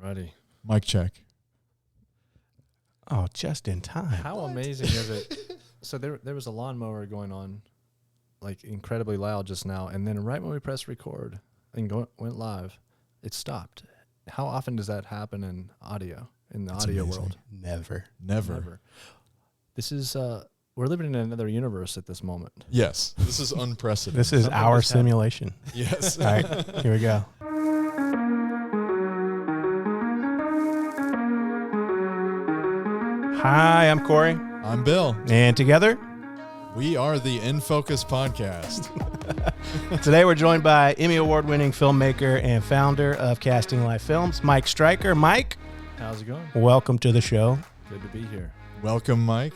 Alrighty. Mic check. Oh, just in time. How amazing is it? So there was a lawnmower going on, like incredibly loud just now, and then right when we pressed record and went live, it stopped. How often does that happen in audio, in the audio amazing. world? Never. This is we're living in another universe at this moment. Yes, this is unprecedented. This is Something our just happened. simulation. Yes. All right, here we go. Hi, I'm Corey, I'm Bill. and together We are the In Focus podcast. today we're joined by Emmy Award-winning filmmaker and founder of Casting Live Films, Mike Stryker. Mike, How's it going? welcome to the show. Good to be here. Welcome, Mike.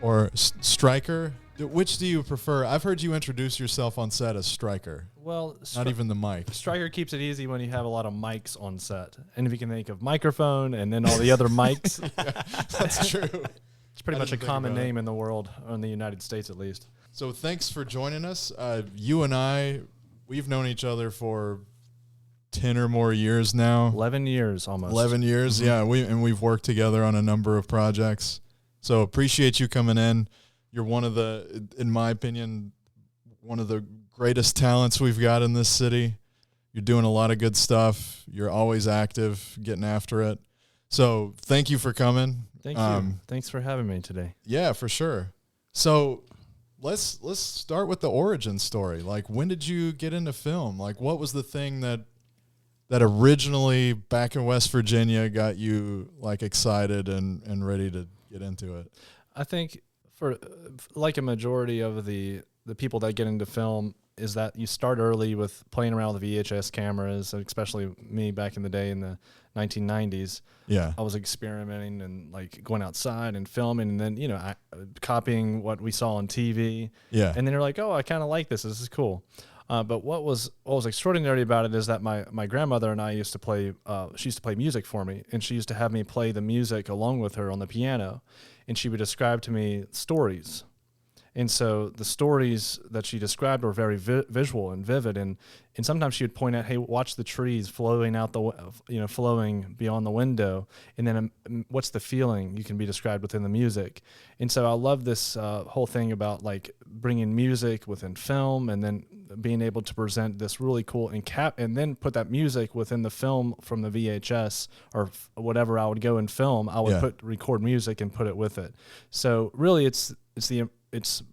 Or Stryker. Which do you prefer? I've heard you introduce yourself on set as Stryker. Well, Not even the mic. Stryker keeps it easy when you have a lot of mics on set. And if you can think of microphone and then all the other mics, That's true. it's pretty I much a didn't think common about it. name in the world, or in the United States at least. So thanks for joining us. You and I, we've known each other for 10 or more years now. 11 years almost. 11 years, yeah. We've worked together on a number of projects. So appreciate you coming in. You're one of the, in my opinion, one of the greatest talents we've got in this city. You're doing a lot of good stuff. You're always active, getting after it. So thank you for coming. Thank you. Thanks for having me today. Yeah, for sure. So let's start with the origin story. Like, when did you get into film? Like, what was the thing that originally back in West Virginia got you like excited and ready to get into it? I think for like a majority of the people that get into film is that you start early with playing around with VHS cameras, especially me back in the day in the 1990s. Yeah. I was experimenting and like going outside and filming, and then, copying what we saw on TV. Yeah. And then you're like, oh, I kind of like this. This is cool. But what was extraordinary about it is that my grandmother and I used to play, she used to play music for me, and she used to have me play the music along with her on the piano, and she would describe to me stories. And so the stories that she described were very visual and vivid, and sometimes she would point out, hey, watch the trees flowing out flowing beyond the window, and then what's the feeling you can be described within the music. And so I love this whole thing about like bringing music within film, and then being able to present this really cool and then put that music within the film from the VHS or whatever I would go and film. I would record music and put it with it. So really, it's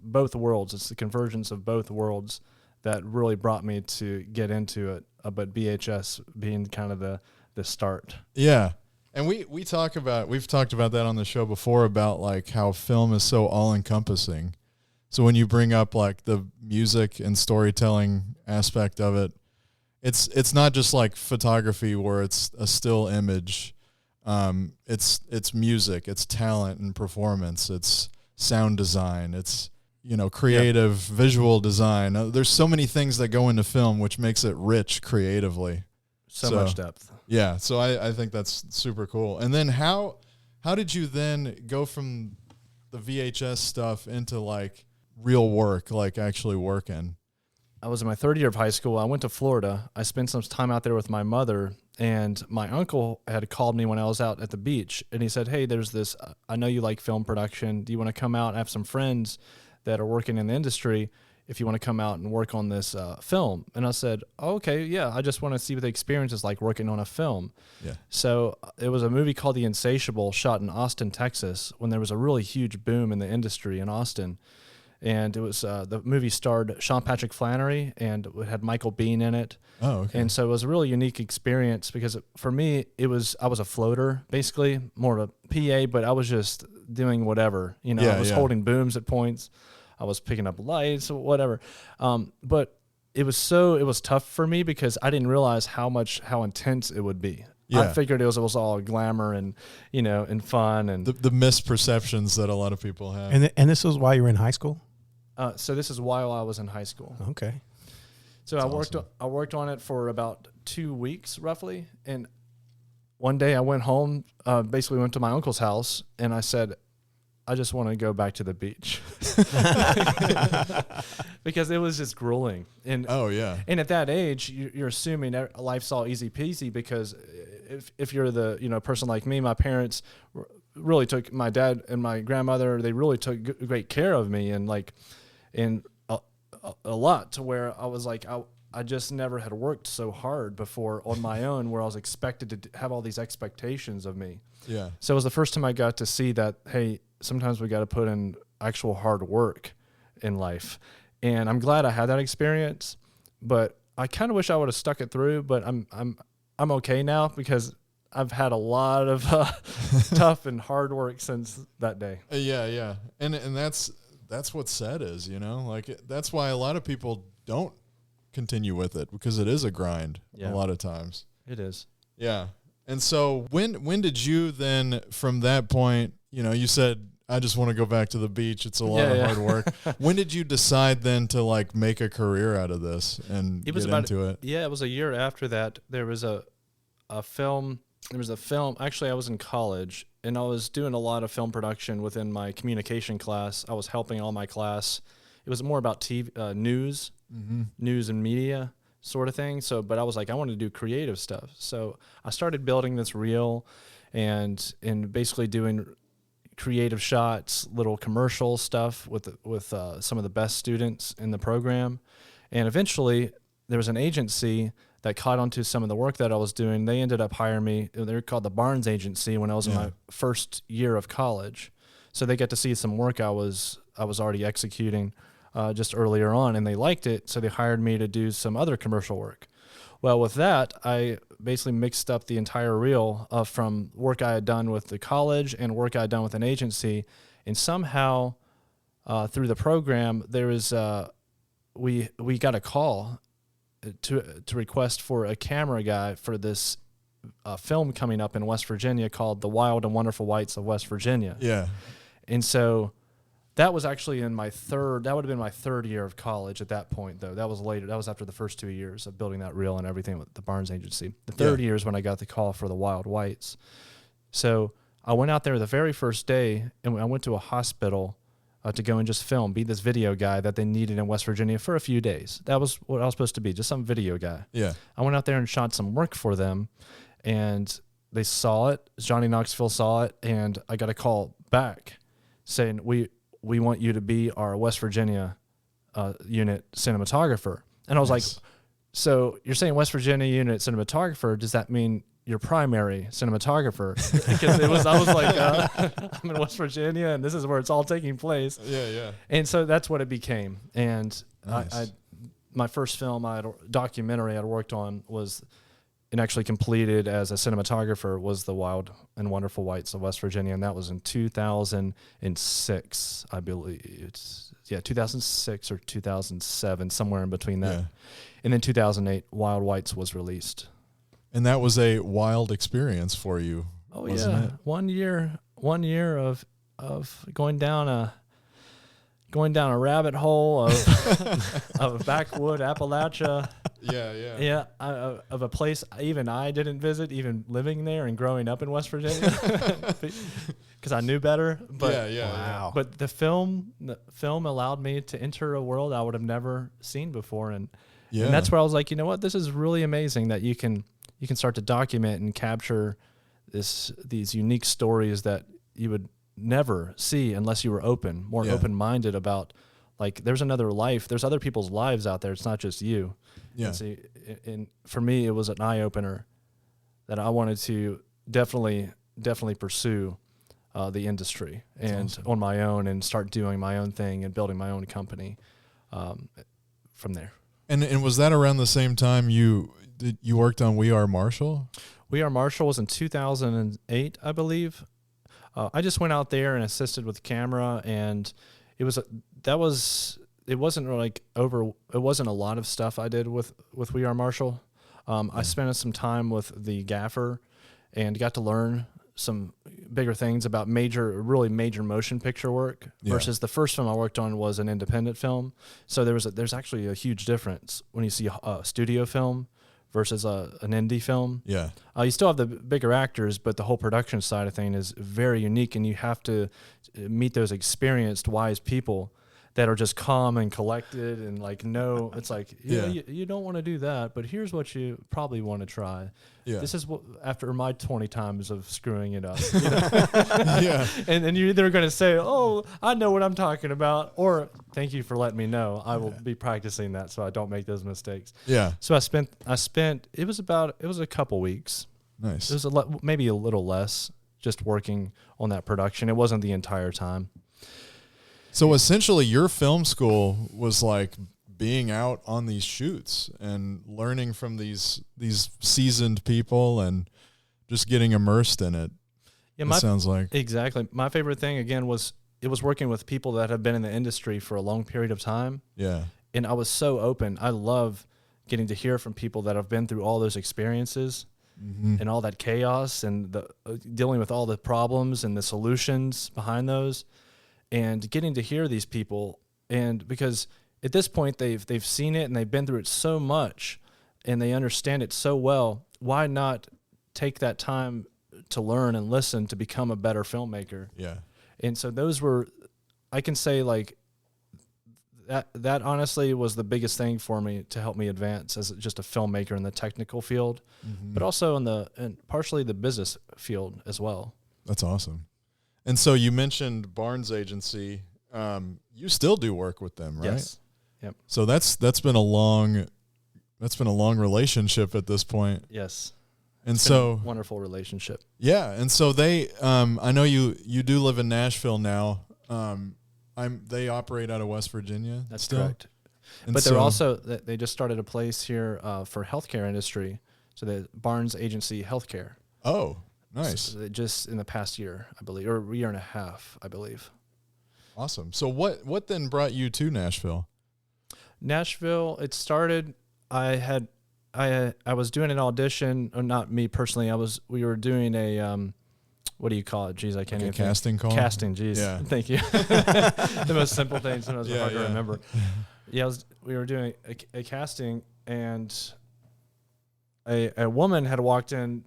both worlds. It's the convergence of both worlds that really brought me to get into it. But VHS being kind of the start. Yeah. And we've talked about that on the show before about like how film is so all encompassing. So when you bring up like the music and storytelling aspect of it, it's not just like photography where it's a still image. It's music, it's talent and performance, it's sound design, it's creative visual design. There's so many things that go into film which makes it rich creatively. So much depth. Yeah, so I think that's super cool. And then how did you then go from the VHS stuff into like real work, like actually working? I was in my third year of high school. I went to Florida. I spent some time out there with my mother, and my uncle had called me when I was out at the beach, and he said, hey, there's this, I know you like film production. Do you want to come out? I have some friends that are working in the industry. If you want to come out and work on this film. And I said, oh, okay, yeah, I just want to see what the experience is like working on a film. Yeah. So it was a movie called The Insatiable, shot in Austin, Texas, when there was a really huge boom in the industry in Austin. And it was the movie starred Sean Patrick Flannery, and it had Michael Biehn in it. Oh, okay. And so it was a really unique experience because for me, I was a floater, basically, more of a PA, but I was just doing whatever. I was holding booms at points. I was picking up lights, whatever. But it was tough for me because I didn't realize how intense it would be. Yeah. I figured it was all glamour and and fun and the misperceptions that a lot of people have. And this was while you were in high school? So this is while I was in high school. Okay. So I worked on it for about 2 weeks roughly, and one day I went home, basically went to my uncle's house, and I said, I just want to go back to the beach because it was just grueling. And oh yeah. And at that age, you're assuming life's all easy peasy because if you're the person like me, my parents really took, my dad and my grandmother, they really took great care of me, and a lot, to where I was like, I just never had worked so hard before on my own, where I was expected to have all these expectations of me. Yeah. So it was the first time I got to see that, hey, sometimes we got to put in actual hard work in life. And I'm glad I had that experience, but I kind of wish I would have stuck it through, but I'm okay now, because I've had a lot of tough and hard work since that day. Yeah. And that's what SET is, like that's why a lot of people don't continue with it, because it is a grind a lot of times. It is. Yeah. And so when did you then, from that point, you said, I just want to go back to the beach, it's a lot of hard work. When did you decide then to like make a career out of this and get into it? Yeah, it was a year after that. There was a film. Actually, I was in college, and I was doing a lot of film production within my communication class. I was helping all my class. It was more about TV, news and media sort of thing. So, but I was like, I wanted to do creative stuff. So I started building this reel and basically doing creative shots, little commercial stuff with some of the best students in the program. And eventually there was an agency that caught onto some of the work that I was doing. They ended up hiring me. They're called the Barnes Agency when I was in my first year of college. So they got to see some work I was already executing just earlier on, and they liked it. So they hired me to do some other commercial work. Well, with that, I basically mixed up the entire reel from work I had done with the college and work I had done with an agency. And somehow through the program, there was we got a call to request for a camera guy for this film coming up in West Virginia called The Wild and Wonderful Whites of West Virginia. Yeah. And so that was actually that would have been my third year of college at that point, though. That was later. That was after the first 2 years of building that reel and everything with the Barnes Agency. The third year is when I got the call for the Wild Whites. So I went out there the very first day, and I went to a hospital to go and just be this video guy that they needed in West Virginia for a few days. That was what I was supposed to be, just some video guy. Yeah. I went out there and shot some work for them, and they saw it. Johnny Knoxville saw it, and I got a call back saying, we want you to be our West Virginia unit cinematographer. And I was like, so you're saying West Virginia unit cinematographer, does that mean your primary cinematographer? Because I was like, I'm in West Virginia, and this is where it's all taking place. Yeah. And so that's what it became. And Nice. my first film, documentary I'd worked on was, and actually completed as a cinematographer, was The Wild and Wonderful Whites of West Virginia, and that was in 2006, I believe. 2006 or 2007, somewhere in between that. Yeah. And then 2008, Wild Whites was released. And that was a wild experience for you. Oh wasn't yeah, it? 1 year of going down a rabbit hole of backwood Appalachia. Yeah. Of a place even I didn't visit, even living there and growing up in West Virginia, because I knew better. But Yeah. But the film allowed me to enter a world I would have never seen before, and that's where I was like, you know what, this is really amazing that you can start to document and capture these unique stories that you would never see unless you were open-minded about, like, there's another life, there's other people's lives out there, it's not just you. Yeah. And for me, it was an eye-opener that I wanted to definitely pursue the industry. That's awesome. On my own, and start doing my own thing and building my own company from there. And was that around the same time you worked on We Are Marshall? We Are Marshall was in 2008, I believe. I just went out there and assisted with the camera, and it wasn't a lot of stuff I did with We Are Marshall. I spent some time with the gaffer and got to learn some bigger things about really major motion picture work versus the first film I worked on was an independent film. So there's actually a huge difference when you see a studio film versus an indie film. Yeah. You still have the bigger actors, but the whole production side of things is very unique, and you have to meet those experienced, wise people that are just calm and collected and like, no, it's like, Yeah. you don't want to do that, but here's what you probably want to try. Yeah. This is what, after my 20 times of screwing it up. Yeah. And you're either going to say, oh, I know what I'm talking about, or thank you for letting me know. I will be practicing that so I don't make those mistakes. Yeah. So I spent, it was a couple weeks. Nice. It was maybe a little less just working on that production. It wasn't the entire time. So essentially your film school was like being out on these shoots and learning from these seasoned people and just getting immersed in it. Yeah, it sounds like. Exactly. My favorite thing again was working with people that have been in the industry for a long period of time. Yeah. And I was so open. I love getting to hear from people that have been through all those experiences and all that chaos and the dealing with all the problems and the solutions behind those. And getting to hear these people, and because at this point they've seen it and they've been through it so much and they understand it so well, why not take that time to learn and listen to become a better filmmaker? Yeah. And so those were, I can say like that honestly was the biggest thing for me to help me advance as just a filmmaker in the technical field, but also and partially the business field as well. That's awesome. And so you mentioned Barnes Agency. You still do work with them, right? Yes. Yep. So that's been a long relationship at this point. Yes. And It's been a so wonderful relationship. yeah, and so they I know you do live in Nashville now. They operate out of West Virginia. That's still? correct. And But they're so- also, they just started a place here for healthcare industry. So the Barnes Agency Healthcare. Oh, nice. So just in the past year, I believe, or year and a half, I believe. Awesome. So what then brought you to Nashville? Nashville, it started, I was doing an audition, or not me personally, we were doing a, what do you call it? Jeez, I can't Like a even think. casting call? Casting, jeez. Yeah. Thank you. The most simple things sometimes are hard to remember. Yeah, we were doing a casting, and a woman had walked in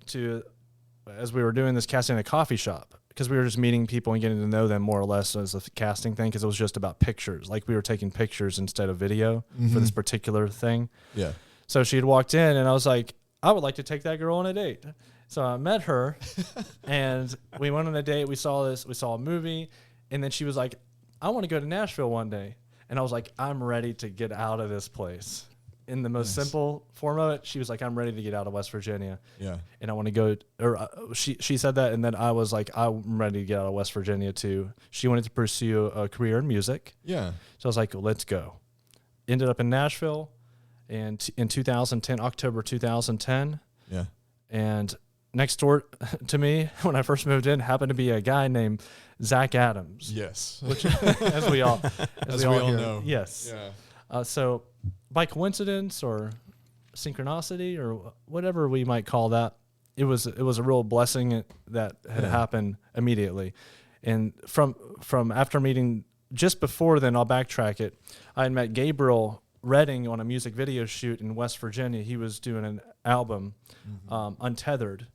as we were doing this casting in a coffee shop, because we were just meeting people and getting to know them more or less as a casting thing, because it was just about pictures. Like we were taking pictures instead of video for this particular thing. Yeah. So she had walked in, and I was like, I would like to take that girl on a date. So I met her, and we went on a date. We saw a movie, and then she was like, I want to go to Nashville one day. And I was like, I'm ready to get out of this place. In the most simple form of it, she was like, I'm ready to get out of West Virginia. Yeah. And I want to go, or she said that, and then I was like, I'm ready to get out of West Virginia too. She wanted to pursue a career in music. Yeah. So I was like, let's go. Ended up in Nashville and in 2010, October 2010. Yeah. And next door to me, when I first moved in, happened to be a guy named Zach Adams. Yes. Which, as we all hear. know. Yes. Yeah. So by coincidence or synchronicity or whatever we might call that, it was a real blessing that had happened immediately. And from after meeting, just before then, I'll backtrack it, I had met Gabriel Redding on a music video shoot in West Virginia. He was doing an album, Untethered.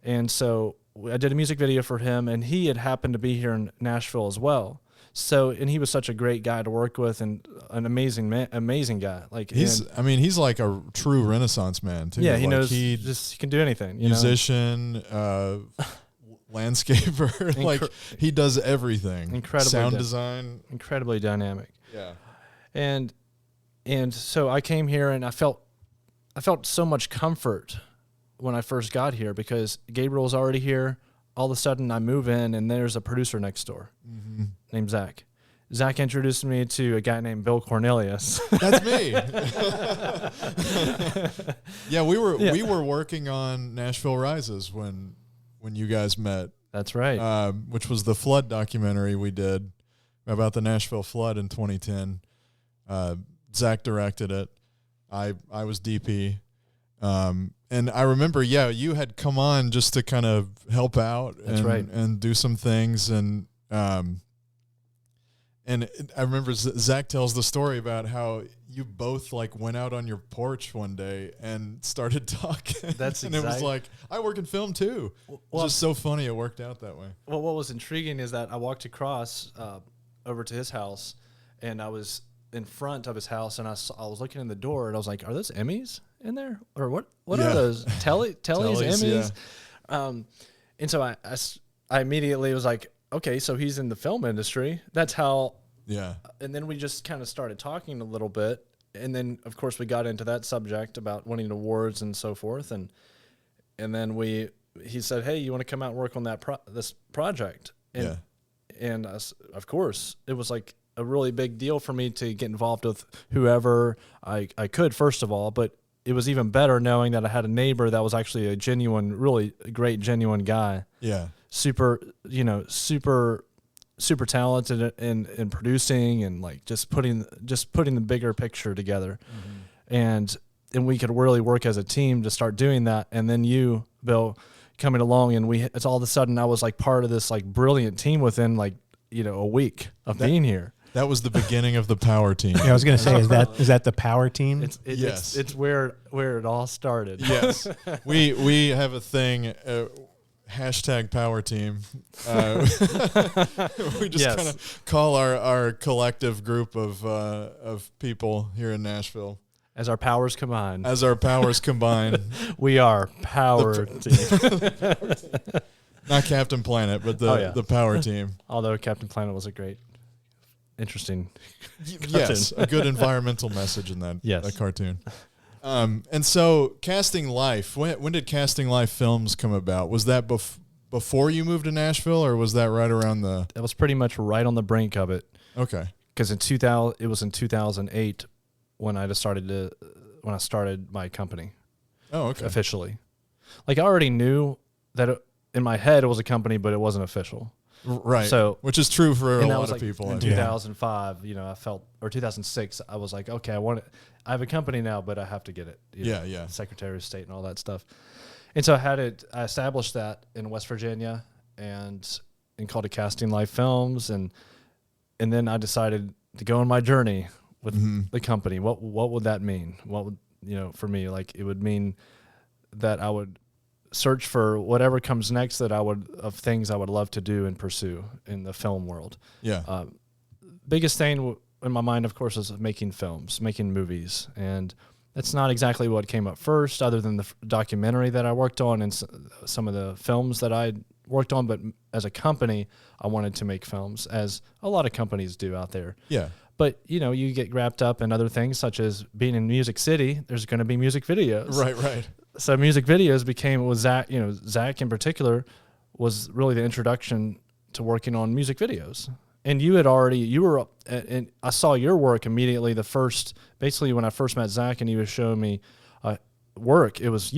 And so I did a music video for him, and he had happened to be here in Nashville as well. So, and he was such a great guy to work with, and an amazing guy. Like he's like a true Renaissance man too. Yeah, he like knows. He can do anything. Musician, landscaper. Like he does everything. Incredibly sound design. Incredibly dynamic. Yeah. And so I came here, and I felt so much comfort when I first got here, because Gabriel's already here. All of a sudden I move in, and there's a producer next door named Zach. Zach introduced me to a guy named Bill Cornelius. That's me. Yeah, we were working on Nashville Rises when you guys met. That's right. Which was the flood documentary we did about the Nashville flood in 2010. Zach directed it. I was DP. And I remember, you had come on just to kind of help out and do some things. And I remember Zach tells the story about how you both like went out on your porch one day and started talking. That's and it was like, I work in film too. It's just so funny it worked out that way. Well, what was intriguing is that I walked across over to his house, and I was in front of his house, and I was looking in the door, and I was like, "Are those Emmys in there, or what? What are those? Telly's Emmys?" Yeah. And so I immediately was like, "Okay, so he's in the film industry." That's how. Yeah. And then we just kind of started talking a little bit, and then of course we got into that subject about winning awards and so forth, and then he said, "Hey, you want to come out and work on this project?" And of course, it was like a really big deal for me to get involved with whoever I could, first of all, but it was even better knowing that I had a neighbor that was actually a really great, genuine guy. Yeah. Super talented in producing and like just putting the bigger picture together. And we could really work as a team to start doing that. And then you, Bill, coming along, and it's all of a sudden I was like part of this like brilliant team within like, a week of being here. That was the beginning of the power team. Yeah, I was going to say, is that the power team? Yes. It's where it all started. Yes. We have a thing, hashtag power team. We just kind of call our collective group of people here in Nashville. As our powers combine. We are power team. Not Captain Planet, but the power team. Although Captain Planet was a great, interesting yes, a good environmental message in that cartoon. And so Casting Life, when did Casting Life Films come about? Was that before you moved to Nashville, or was that right around the... That was pretty much right on the brink of it. Okay. Because it was in 2008 when I started my company. Oh, okay. Officially. Like I already knew that in my head it was a company, but it wasn't official. Right. So, which is true for a lot of like people. In 2005, I felt, or 2006, I was like, okay, I have a company now, but I have to get it. Yeah. Secretary of State and all that stuff. And so I established that in West Virginia and called it Casting Life Films. And then I decided to go on my journey with the company. What would that mean? What would, for me, like it would mean that I would search for whatever comes next of things I would love to do and pursue in the film world. Yeah. Biggest thing in my mind, of course, is making films, making movies. And that's not exactly what came up first, other than the documentary that I worked on and some of the films that I worked on. But as a company, I wanted to make films, as a lot of companies do out there. Yeah. But, you get wrapped up in other things, such as being in Music City, there's going to be music videos. Right. So music videos with Zach, Zach in particular was really the introduction to working on music videos. And you were, and I saw your work immediately. Basically when I first met Zach and he was showing me work, it was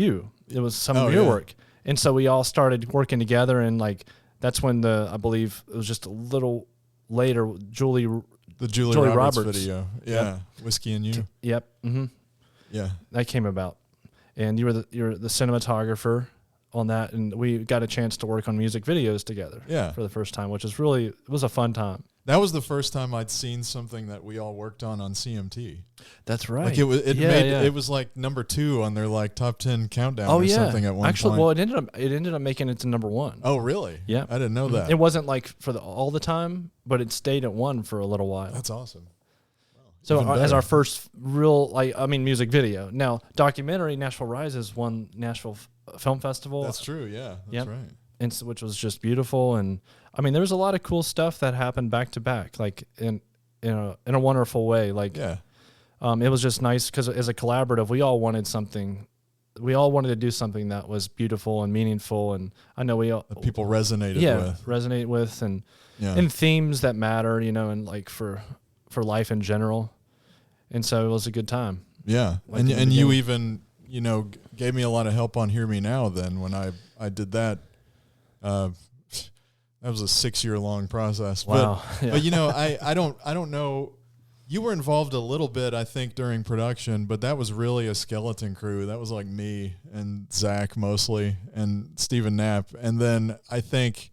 some of your work. And so we all started working together, and like, that's when I believe it was just a little later, Julie Roberts video. Yeah. Yep. Whiskey and You. Yep. Mm-hmm. Yeah. That came about. And you're the cinematographer on that, and we got a chance to work on music videos together for the first time, which is it was a fun time. That was the first time I'd seen something that we all worked on CMT. That's right. Like it was like number 2 on their like top 10 countdown or something at one point. Well, it ended up making it to number 1. Oh, really? Yeah. I didn't know that. It wasn't like for all the time, but it stayed at 1 for a little while. That's awesome. So as our first real, music video. Now, documentary, Nashville Rises won Nashville Film Festival. That's true, yeah. That's right. And which was just beautiful. And, there was a lot of cool stuff that happened back to back, like in a wonderful way. Like, it was just nice because as a collaborative, we all wanted to do something that was beautiful and meaningful. And I know that people resonated with. And themes that matter, and like for life in general. And so it was a good time. Yeah. And you even, gave me a lot of help on Hear Me Now then when I did that. That was a 6-year-long process. Wow. But I don't know. You were involved a little bit, I think, during production, but that was really a skeleton crew. That was like me and Zach mostly and Stephen Knapp. And then I think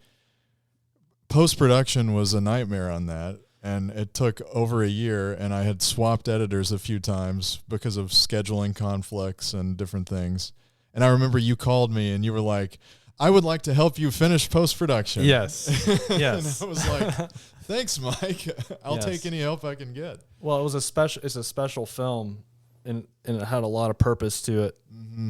post-production was a nightmare on that. And it took over a year, and I had swapped editors a few times because of scheduling conflicts and different things. And I remember you called me, and you were like, I would like to help you finish post-production. Yes. And Yes. I was like, thanks, Mike. I'll Yes. take any help I can get. Well, it's a special film, and it had a lot of purpose to it,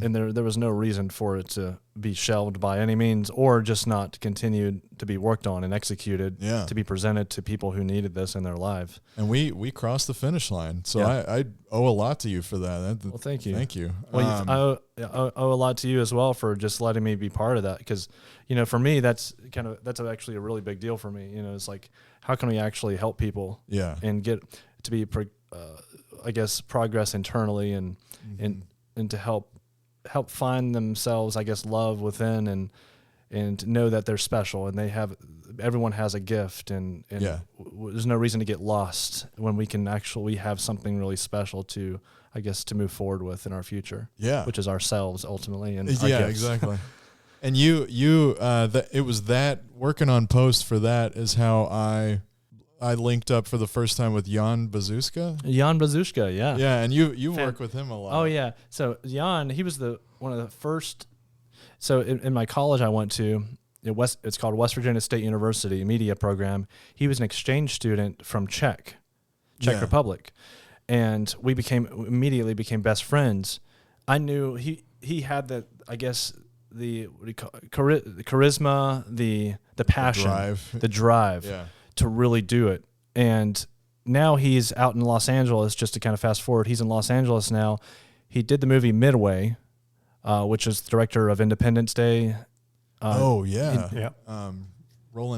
and there was no reason for it to be shelved by any means, or just not continued to be worked on and executed to be presented to people who needed this in their lives. And we crossed the finish line, so I owe a lot to you for that. Well, thank you. Thank you. Well, I owe a lot to you as well for just letting me be part of that, because for me that's actually a really big deal for me. It's like, how can we actually help people and get to be I guess progress internally and to help find themselves, I guess, love within and know that they're special and everyone has a gift and there's no reason to get lost when we can actually have something really special to, I guess, to move forward with in our future. Yeah. Which is ourselves ultimately and our gifts. Exactly. And it was that working on post for that is how I linked up for the first time with Jan Bazuska. Jan Bazuska, yeah. Yeah, and you work with him a lot. Oh, yeah. So Jan, he was one of the first. So in my college I went to, it's called West Virginia State University media program. He was an exchange student from Czech Republic. And we immediately became best friends. I knew he had the, I guess, the charisma, the passion, the drive. To really do it. And now he's out in Los Angeles, just to kind of fast forward, he's in Los Angeles now. He did the movie Midway, which is the director of Independence Day. Roland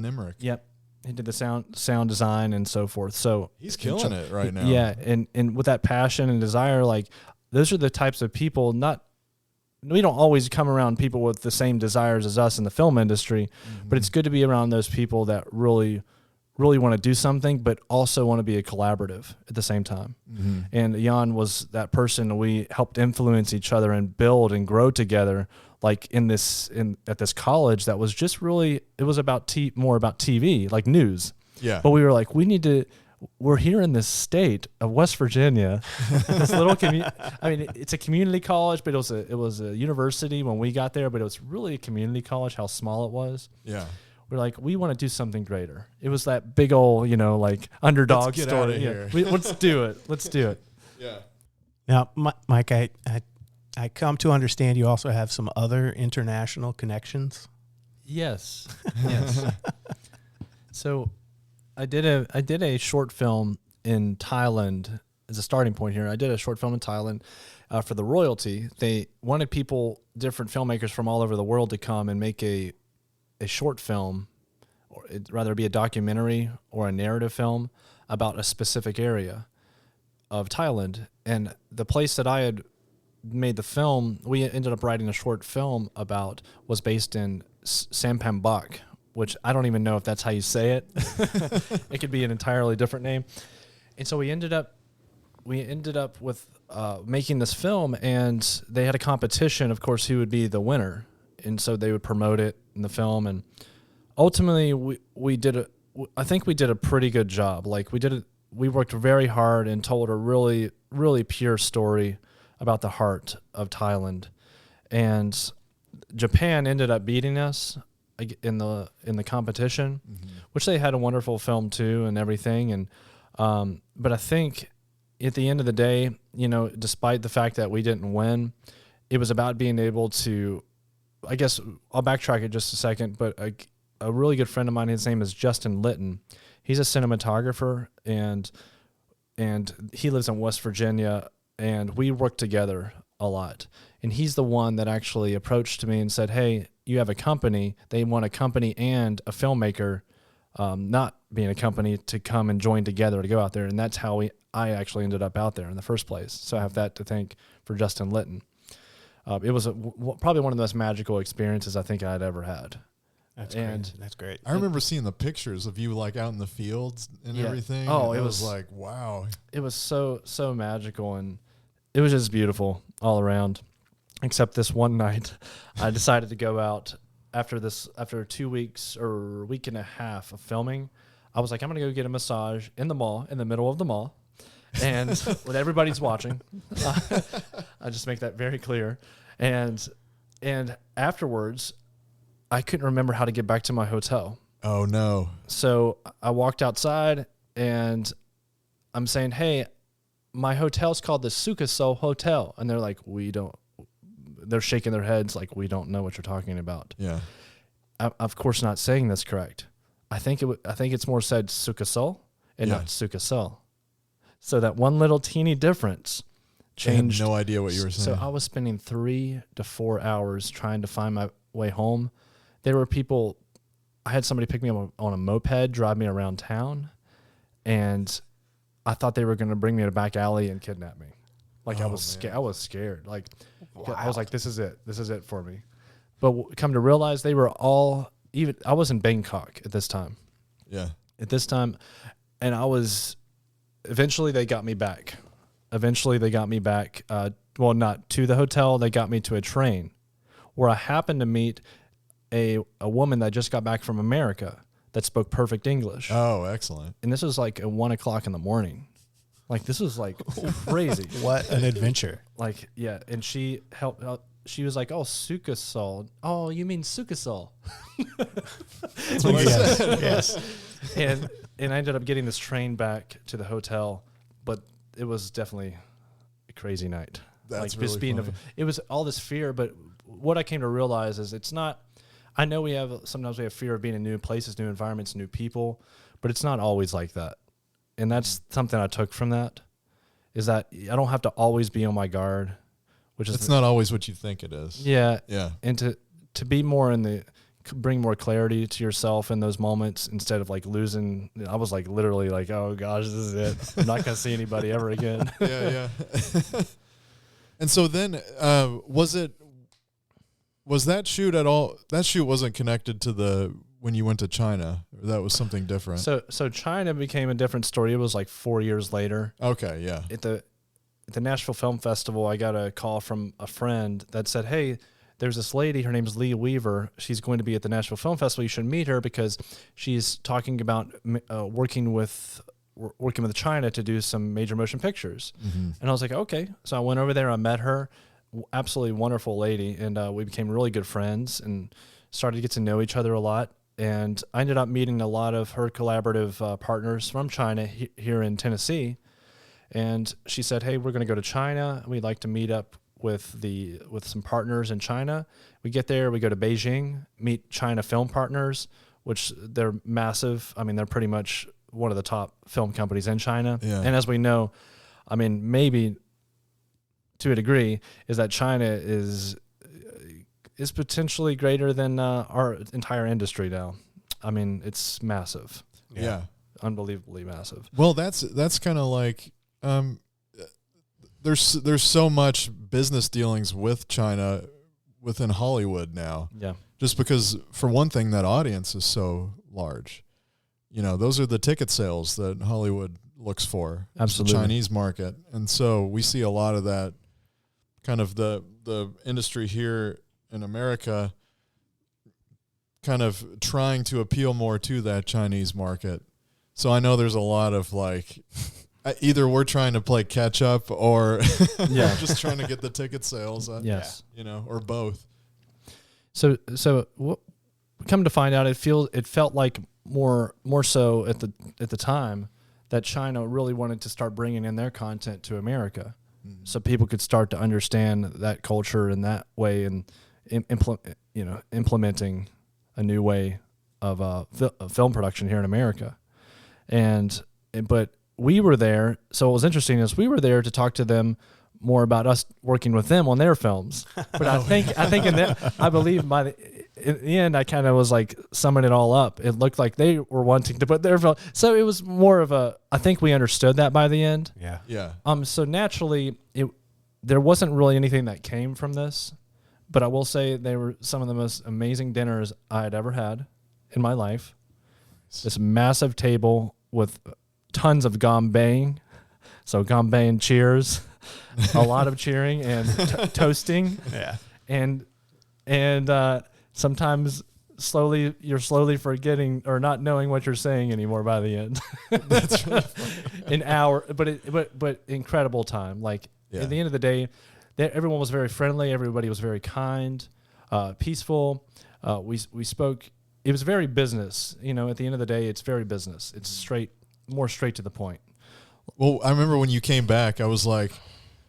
Emmerich. Yep. He did the sound design and so forth. So he's killing it right now. Yeah. And with that passion and desire, like those are the types of people, we don't always come around people with the same desires as us in the film industry, but it's good to be around those people that really want to do something, but also want to be a collaborative at the same time. And Jan was that person. We helped influence each other and build and grow together. Like at this college that was just really, it was more about TV, like news. Yeah. But we were like, we're here in this state of West Virginia, this little community. I mean, it's a community college, but it was a university when we got there, but it was really a community college, how small it was. Yeah. We're like, we want to do something greater. It was that big old, like underdog Let's get story. out of here. Let's do it. Let's do it. Yeah. Now, Mike, I come to understand you also have some other international connections. Yes. Yes. So I did a short film in Thailand as a starting point here. I did a short film in Thailand for the royalty. They wanted different filmmakers from all over the world to come and make a short film, or it'd rather be a documentary or a narrative film about a specific area of Thailand. And the place that I had made the film, we ended up writing a short film about, was based in Sampam Bak, which I don't even know if that's how you say it. It could be an entirely different name. And so we ended up with making this film, and they had a competition, of course, who would be the winner. And so they would promote it in the film, and ultimately I think we did a pretty good job. Like we worked very hard and told a really, really pure story about the heart of Thailand. And Japan ended up beating us in the competition, which they had a wonderful film too and everything. And but I think at the end of the day, despite the fact that we didn't win, it was about being able to, I guess I'll backtrack it just a second, but a really good friend of mine, his name is Justin Litton. He's a cinematographer, and he lives in West Virginia, and we work together a lot. And he's the one that actually approached me and said, hey, you have a company. They want a company and a filmmaker, not being a company, to come and join together to go out there. And that's how I actually ended up out there in the first place. So I have that to thank for Justin Litton. It was probably one of the most magical experiences I think I'd ever had. That's great. I remember seeing the pictures of you like out in the fields and everything. Oh, and it was like, wow. It was so magical, and it was just beautiful all around. Except this one night, I decided to go out after 2 weeks or a week and a half of filming. I was like, I'm going to go get a massage in the mall, in the middle of the mall, and when everybody's watching. I just make that very clear. And afterwards, I couldn't remember how to get back to my hotel. Oh no. So I walked outside and I'm saying, hey, my hotel's called the Sukasol Hotel. And they're like, they're shaking their heads like, we don't know what you're talking about. Yeah. I'm of course not saying this correct. I think it's more said Sukasol and Yeah. not Sukasol. So that one little teeny difference changed. I had no idea what you were saying. So I was spending 3 to 4 hours trying to find my way home. There were people, I had somebody pick me up on a moped, drive me around town, and I thought they were going to bring me to a back alley and kidnap me. Like I was scared. Like I was like, this is it for me. But come to realize they were all, even I was in Bangkok at this time. Yeah. At this time, and eventually they got me back. Well, not to the hotel. They got me to a train where I happened to meet a woman that just got back from America that spoke perfect English. Oh, excellent. And this was like at 1 o'clock in the morning. Like this was like crazy. What an adventure. Like, yeah. And she helped out. She was like, oh, Sukasol. Oh, you mean Sukasol. That's what I said. Yes. and I ended up getting this train back to the hotel, but it was definitely a crazy night. That's like just really being funny. it was all this fear, but what I came to realize is it's not, I know sometimes we have fear of being in new places, new environments, new people, but it's not always like that. And that's something I took from that, is that I don't have to always be on my guard, which is It's not always what you think it is. yeah. Yeah. And to be more bring more clarity to yourself in those moments instead of like losing. I was like literally like, oh gosh, this is it. I'm not going to see anybody ever again. Yeah. And so then, was that shoot at all? That shoot wasn't connected to when you went to China. Or that was something different. So China became a different story. It was like 4 years later. Okay. Yeah. At the Nashville Film Festival, I got a call from a friend that said, hey, there's this lady, her name is Leah Weaver. She's going to be at the Nashville Film Festival. You should meet her because she's talking about working with China to do some major motion pictures. Mm-hmm. And I was like, okay. So I went over there. I met her, absolutely wonderful lady, and we became really good friends and started to get to know each other a lot. And I ended up meeting a lot of her collaborative partners from China here in Tennessee. And she said, hey, we're going to go to China. We'd like to meet up with some partners in China. We get there, we go to Beijing, meet China Film Partners, which they're massive. I mean, they're pretty much one of the top film companies in China. Yeah. And as we know, I mean, maybe to a degree, is that China is potentially greater than our entire industry now. I mean, it's massive. Yeah. Unbelievably massive. Well, that's kind of like there's so much business dealings with China within Hollywood now. Yeah. Just because, for one thing, that audience is so large. You know, those are the ticket sales that Hollywood looks for. Absolutely. The Chinese market. And so we see a lot of that kind of the industry here in America kind of trying to appeal more to that Chinese market. So I know there's a lot of like, either we're trying to play catch up or Yeah. just trying to get the ticket sales. Yes. You know, or both. So come to find out, it felt like more so at the time that China really wanted to start bringing in their content to America, so people could start to understand that culture in that way and implementing a new way of film production here in America. But we were there, so what was interesting is we were there to talk to them more about us working with them on their films. But I think I believe in the end, I kind of was like summing it all up. It looked like they were wanting to put their film. So it was more of I think we understood that by the end. Yeah. Yeah. So naturally, there wasn't really anything that came from this, but I will say they were some of the most amazing dinners I had ever had in my life. This massive table with tons of gombaying. So gombaying cheers, a lot of cheering and toasting. Yeah. And sometimes you're slowly forgetting or not knowing what you're saying anymore by the end. That's really funny. An hour, but incredible time. Like at the end of the day, everyone was very friendly. Everybody was very kind, peaceful. we spoke. It was very business. You know, at the end of the day, it's very business. It's more straight to the point. Well, I remember when you came back, I was like,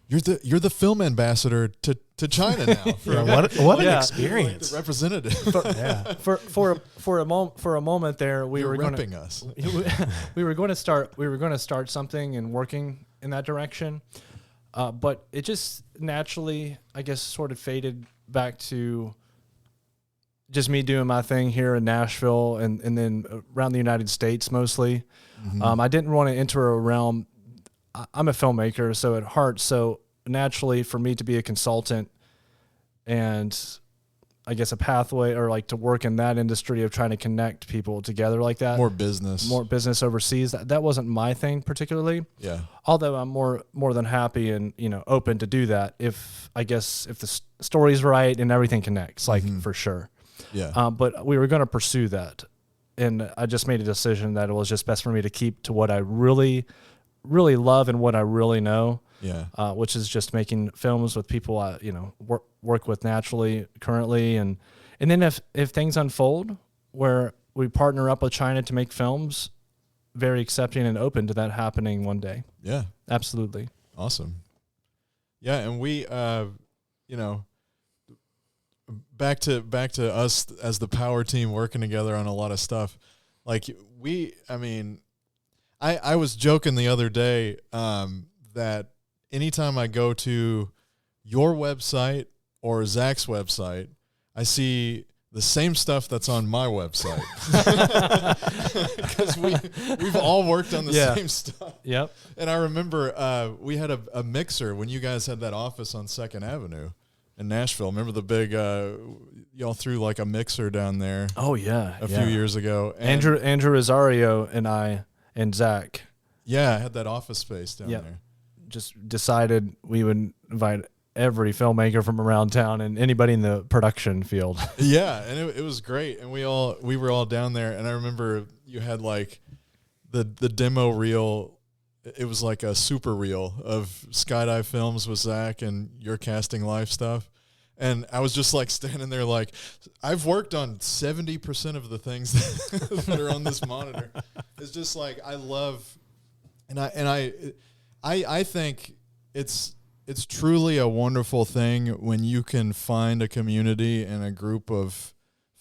"You're the film ambassador to China now." What an experience! Like the representative. For a moment there, we You're were going repping us. we were going to start something and working in that direction, but it just naturally, I guess, sort of faded back to just me doing my thing here in Nashville and then around the United States mostly. I didn't want to enter a realm. I'm a filmmaker, so at heart, so naturally for me to be a consultant and I guess a pathway or like to work in that industry of trying to connect people together like that. More business overseas. That wasn't my thing particularly. Yeah. Although I'm more than happy and, you know, open to do that if the story's right and everything connects, like for sure. Yeah. But we were going to pursue that. And I just made a decision that it was just best for me to keep to what I really, really love and what I really know. Yeah. Which is just making films with people I, work with naturally currently. And then if things unfold where we partner up with China to make films, very accepting and open to that happening one day. Yeah. Absolutely. Awesome. Yeah. And we, back to us as the power team working together on a lot of stuff. Like I was joking the other day that anytime I go to your website or Zach's website, I see the same stuff that's on my website. Because we've all worked on the same stuff. Yep. And I remember we had a mixer when you guys had that office on 2nd Avenue in Nashville. Remember the big, y'all threw like a mixer down there. Oh, yeah. A few years ago. And Andrew Rosario and I and Zach. Yeah, I had that office space down there. Just decided we would invite every filmmaker from around town and anybody in the production field. Yeah, and it was great. And we were all down there. And I remember you had like the demo reel. It was like a super reel of Skydive Films with Zach and your casting life stuff. And I was just like standing there like, I've worked on 70% of the things that are on this monitor. It's just like, I love, and I think it's truly a wonderful thing when you can find a community and a group of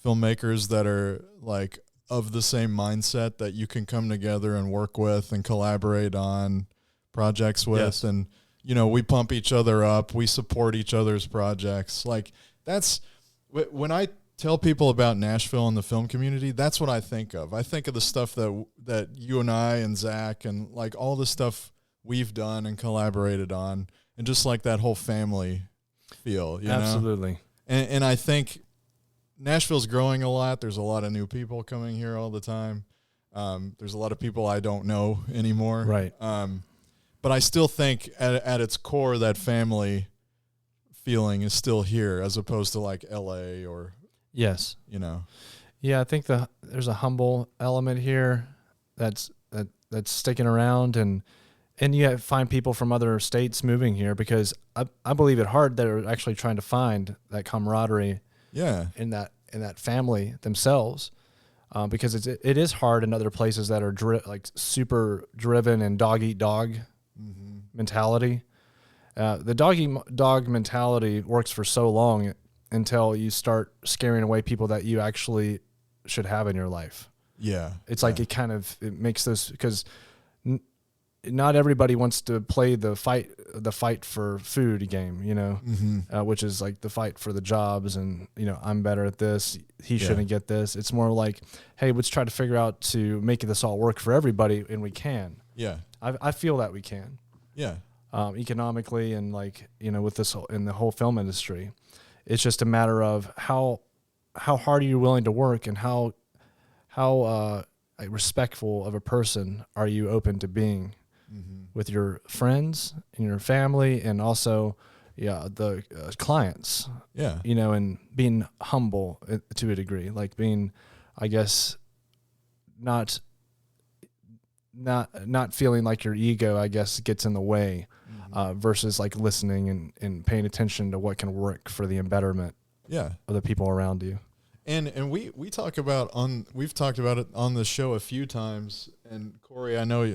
filmmakers that are like of the same mindset that you can come together and work with and collaborate on projects with. Yes. And, we pump each other up. We support each other's projects. Like that's when I tell people about Nashville and the film community, that's what I think of. I think of the stuff that you and I and Zach and like all the stuff we've done and collaborated on, and just like that whole family feel, Absolutely. know? And I think Nashville's growing a lot. There's a lot of new people coming here all the time. There's a lot of people I don't know anymore. Right. But I still think at its core, that family feeling is still here as opposed to like LA or, yes. Yeah, I think there's a humble element here that's sticking around, and you find people from other states moving here because I believe it hard they're actually trying to find that camaraderie. Yeah. In that family themselves, because it is hard in other places that are like super driven and dog eat dog mentality. The dog eat dog mentality works for so long until you start scaring away people that you actually should have in your life. Yeah. It's like it makes those, because not everybody wants to play the fight for food game, which is like the fight for the jobs and, I'm better at this. He shouldn't get this. It's more like, hey, let's try to figure out to make this all work for everybody. And we can. Yeah. I feel that we can. Yeah. Economically and like, with this in the whole film industry, it's just a matter of how hard are you willing to work and how respectful of a person are you open to being with your friends and your family and also the clients, and being humble to a degree, like being, I guess, not feeling like your ego, I guess, gets in the way, versus like listening and paying attention to what can work for the betterment of the people around you. And we talk about we've talked about it on the show a few times. And Corey, I know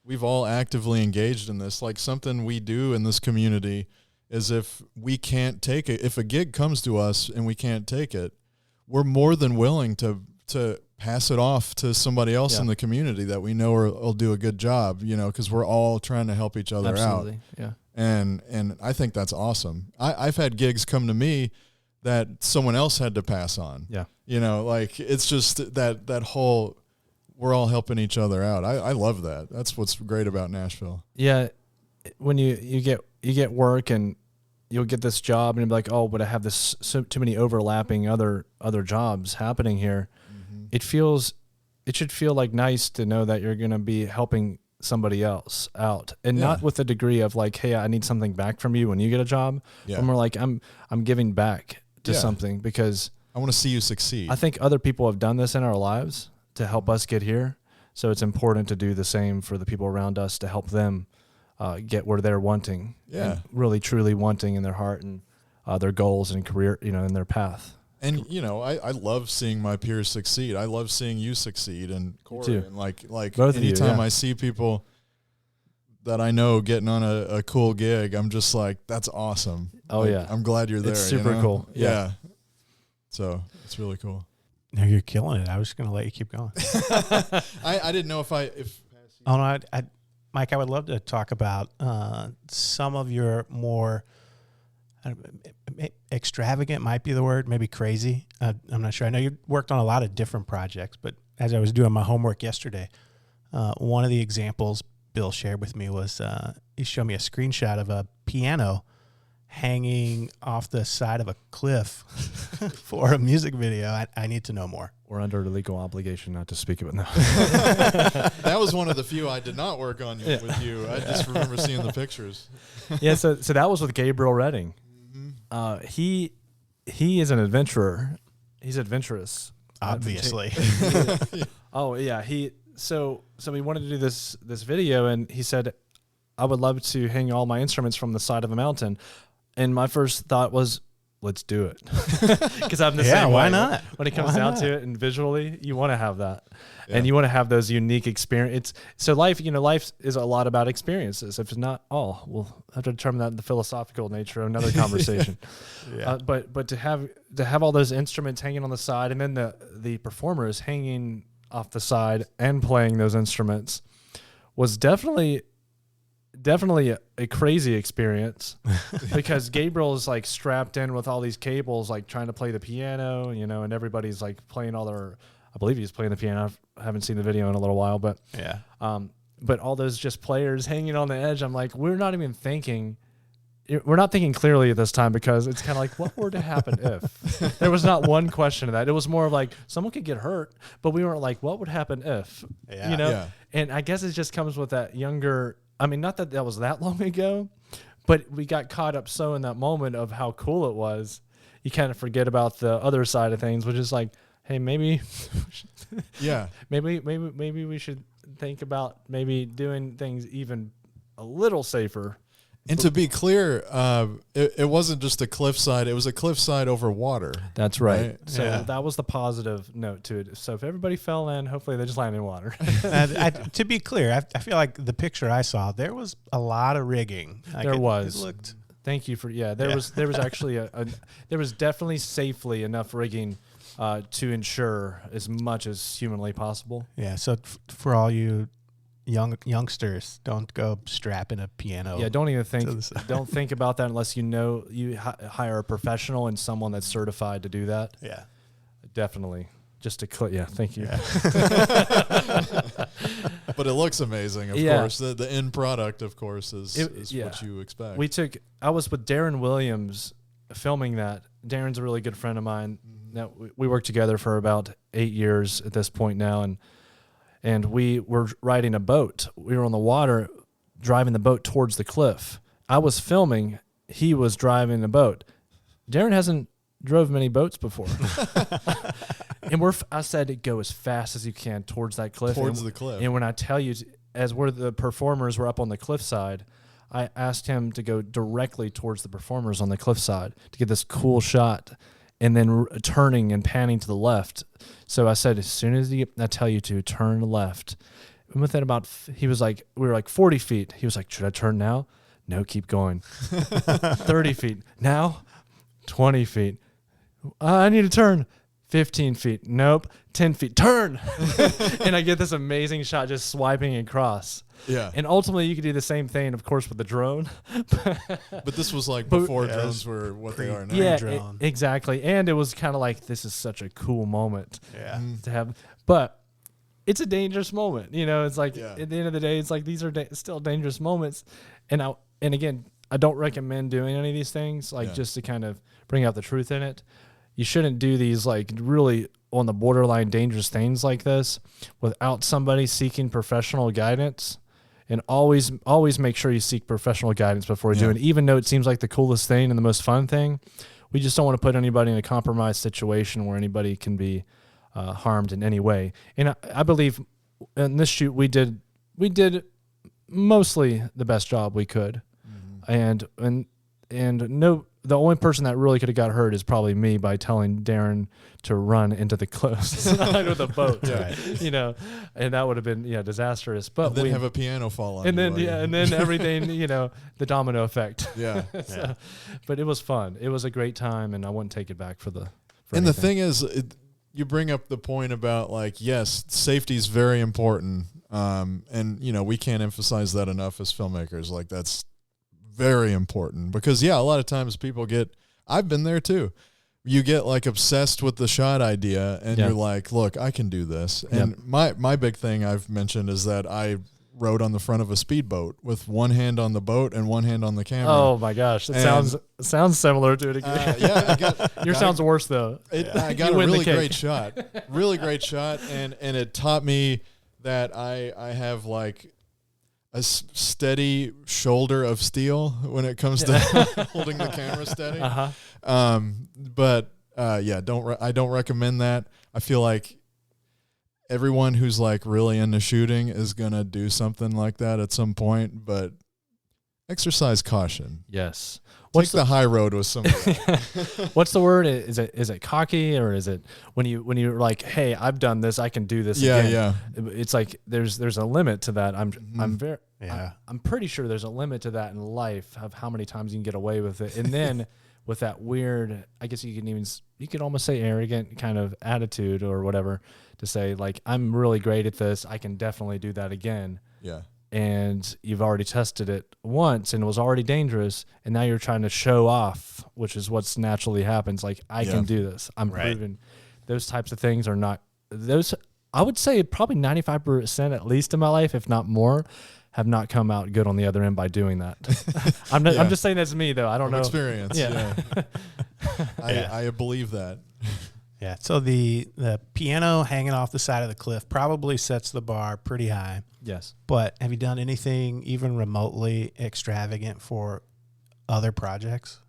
we've all actively engaged in this. Like something we do in this community is if we can't take it, if a gig comes to us and we can't take it, we're more than willing to pass it off to somebody else in the community that we know will do a good job, because we're all trying to help each other Absolutely. out. Yeah. And I think that's awesome. I've had gigs come to me that someone else had to pass on. Yeah. It's just that whole, we're all helping each other out. I love that. That's what's great about Nashville. Yeah. When you get work and you'll get this job and you'll be like, oh, but I have too many overlapping other jobs happening here. Mm-hmm. It should feel like nice to know that you're going to be helping somebody else out, and not with the degree of like, hey, I need something back from you when you get a job. Yeah. But more like I'm giving back to something because I want to see you succeed. I think other people have done this in our lives to help us get here. So it's important to do the same for the people around us to help them get where they're wanting, and really truly wanting in their heart and their goals and career, in their path. And I love seeing my peers succeed. I love seeing you succeed, and Corey, and like both anytime I see people that I know getting on a cool gig, I'm just like, that's awesome. Oh yeah, I'm glad you're there. It's super cool. Yeah. So it's really cool. No, you're killing it. I was just going to let you keep going. I didn't know if Oh no, Mike, I would love to talk about some of your more extravagant, might be the word, maybe crazy. I'm not sure. I know you worked on a lot of different projects, but as I was doing my homework yesterday, one of the examples Bill shared with me was he showed me a screenshot of a piano hanging off the side of a cliff for a music video. I need to know more. We're under a legal obligation not to speak about it now. That was one of the few I did not work on with you. I just remember seeing the pictures. Yeah, so that was with Gabriel Redding. Mm-hmm. He is an adventurer. He's adventurous. Obviously. Oh yeah. So we wanted to do this video, and he said, I would love to hang all my instruments from the side of a mountain. And my first thought was, let's do it. Because I'm the same way. Why not? When it comes down to it, and visually, you want to have that. Yeah. And you want to have those unique experiences. So life is a lot about experiences. If it's not all, we'll have to determine that in the philosophical nature of another conversation. Yeah. But to have all those instruments hanging on the side, and then the performers hanging off the side and playing those instruments was definitely a crazy experience because Gabriel is like strapped in with all these cables, like trying to play the piano, and everybody's like playing I believe he's playing the piano. I haven't seen the video in a little while, but yeah. But all those just players hanging on the edge. I'm like, we're not thinking clearly at this time, because it's kind of like, what were to happen if? There was not one question of that. It was more of like, someone could get hurt, but we weren't like, what would happen if? Yeah. Yeah. And I guess it just comes with that younger. I mean, not that was that long ago, but we got caught up so in that moment of how cool it was. You kind of forget about the other side of things, which is like, hey, maybe, maybe we should think about maybe doing things even a little safer. And to be clear, it wasn't just a cliffside. It was a cliffside over water. That's right. So that was the positive note to it. So if everybody fell in, hopefully they just landed in water. To be clear, I feel like the picture I saw, there was a lot of rigging. There was. Thank you for, there was actually there was definitely safely enough rigging to ensure as much as humanly possible. Yeah, so for all you youngsters, don't go strapping a piano. Yeah, don't even think about that unless you hire a professional and someone that's certified to do that. Yeah, definitely. Just to thank you. Yeah. But it looks amazing, of course. The end product, of course, is what you expect. I was with Darren Williams filming that. Darren's a really good friend of mine. Mm-hmm. Now we worked together for about 8 years at this point now, and we were riding a boat. We were on the water, driving the boat towards the cliff. I was filming. He was driving the boat. Darren hasn't drove many boats before. And I said, go as fast as you can towards that cliff. Towards the cliff. And when I tell you, as the performers were up on the cliffside, I asked him to go directly towards the performers on the cliffside to get this cool shot. and then turning and panning to the left. So I said, as soon as I tell you to turn left, and within about, he was like, we were like 40 feet. He was like, should I turn now? No, keep going. 30 feet. Now, 20 feet. I need to turn. 15 feet. Nope. 10 feet. Turn. And I get this amazing shot just swiping across. Yeah. And ultimately, you could do the same thing, of course, with the drone. But this was like before drones were what they are now. Yeah, drone. exactly. And it was kind of like, this is such a cool moment to have. But it's a dangerous moment. You know, it's like at the end of the day, it's like these are still dangerous moments. And again, I don't recommend doing any of these things, like just to kind of bring out the truth in it. You shouldn't do these like really on the borderline dangerous things like this without somebody seeking professional guidance. And always make sure you seek professional guidance before you do it. Even though it seems like the coolest thing and the most fun thing, we just don't want to put anybody in a compromised situation where anybody can be harmed in any way. And I believe in this shoot we did mostly the best job we could, and no. The only person that really could have got hurt is probably me by telling Darren to run into the close side with a boat, you know, and that would have been disastrous. But and then have a piano fall on and you. then and then everything, you know, the domino effect. Yeah. But it was fun. It was a great time, and I wouldn't take it back for and anything. the thing is, you bring up the point about like, yes, safety is very important, and you know we can't emphasize that enough as filmmakers. Like that's very important because a lot of times people I've been there too. You get like obsessed with the shot idea and you're like, look, I can do this. And my big thing I've mentioned is that I rode on the front of a speedboat with one hand on the boat and one hand on the camera. Oh my gosh, it sounds similar to it again. Yours sounds worse though. I got a really great shot, and it taught me that I have like a steady shoulder of steel when it comes to holding the camera steady. I don't recommend that. I feel like everyone who's like really into shooting is gonna do something like that at some point, but exercise caution. Yes. Take the high road with some. What's the word? Is it cocky, or is it when you're like, hey, I've done this, I can do this again? Yeah. It's like there's a limit to that. I'm pretty sure there's a limit to that in life of how many times you can get away with it. And then with that weird, I guess you could almost say arrogant kind of attitude or whatever, to say like, I'm really great at this, I can definitely do that again. Yeah. And you've already tested it once and it was already dangerous, and now you're trying to show off, which is what's naturally happens. Like, I can do this. I'm proven. Those types of things are not those. I would say probably 95% at least in my life, if not more, have not come out good on the other end by doing that. I'm just saying that's me though. I don't know. Experience. Yeah. I believe that. Yeah. So the piano hanging off the side of the cliff probably sets the bar pretty high. Yes. But have you done anything even remotely extravagant for other projects?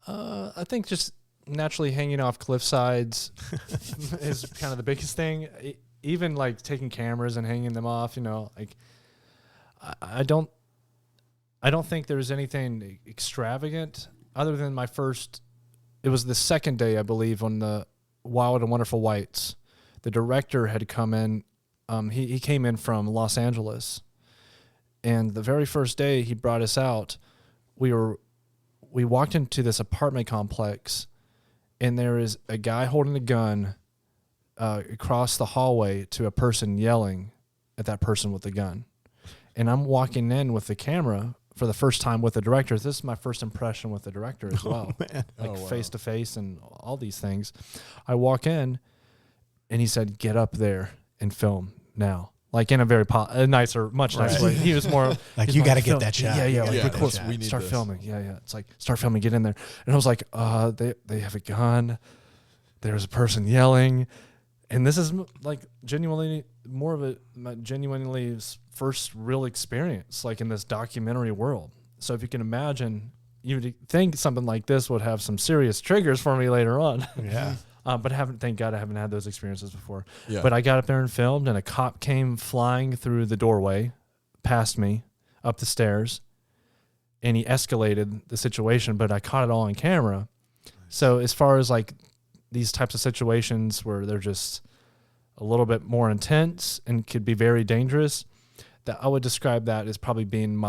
I think just naturally hanging off cliff sides is kind of the biggest thing. Even like taking cameras and hanging them off, you know, like I don't think there's anything extravagant other than it was the second day, I believe, on the Wild and Wonderful Whites. The director had come in. He came in from Los Angeles, and the very first day he brought us out, we walked into this apartment complex, and there is a guy holding a gun across the hallway to a person yelling at that person with the gun. And I'm walking in with the camera for the first time with the director. This is my first impression with the director as well. Like face to face and all these things. I walk in and he said, "Get up there and film now." Like in a very much nicer way. He was more like, you got to get that shot. Yeah. Like, of course, we need start filming. Yeah. It's like, start filming, get in there. And I was like, they have a gun. There's a person yelling. And this is like genuinely more of my genuinely first real experience, like in this documentary world. So if you can imagine, you would think something like this would have some serious triggers for me later on. Yeah. But thank God I haven't had those experiences before. Yeah. But I got up there and filmed, and a cop came flying through the doorway, past me, up the stairs, and he escalated the situation, but I caught it all on camera. So as far as like these types of situations where they're just a little bit more intense and could be very dangerous, that I would describe that as probably being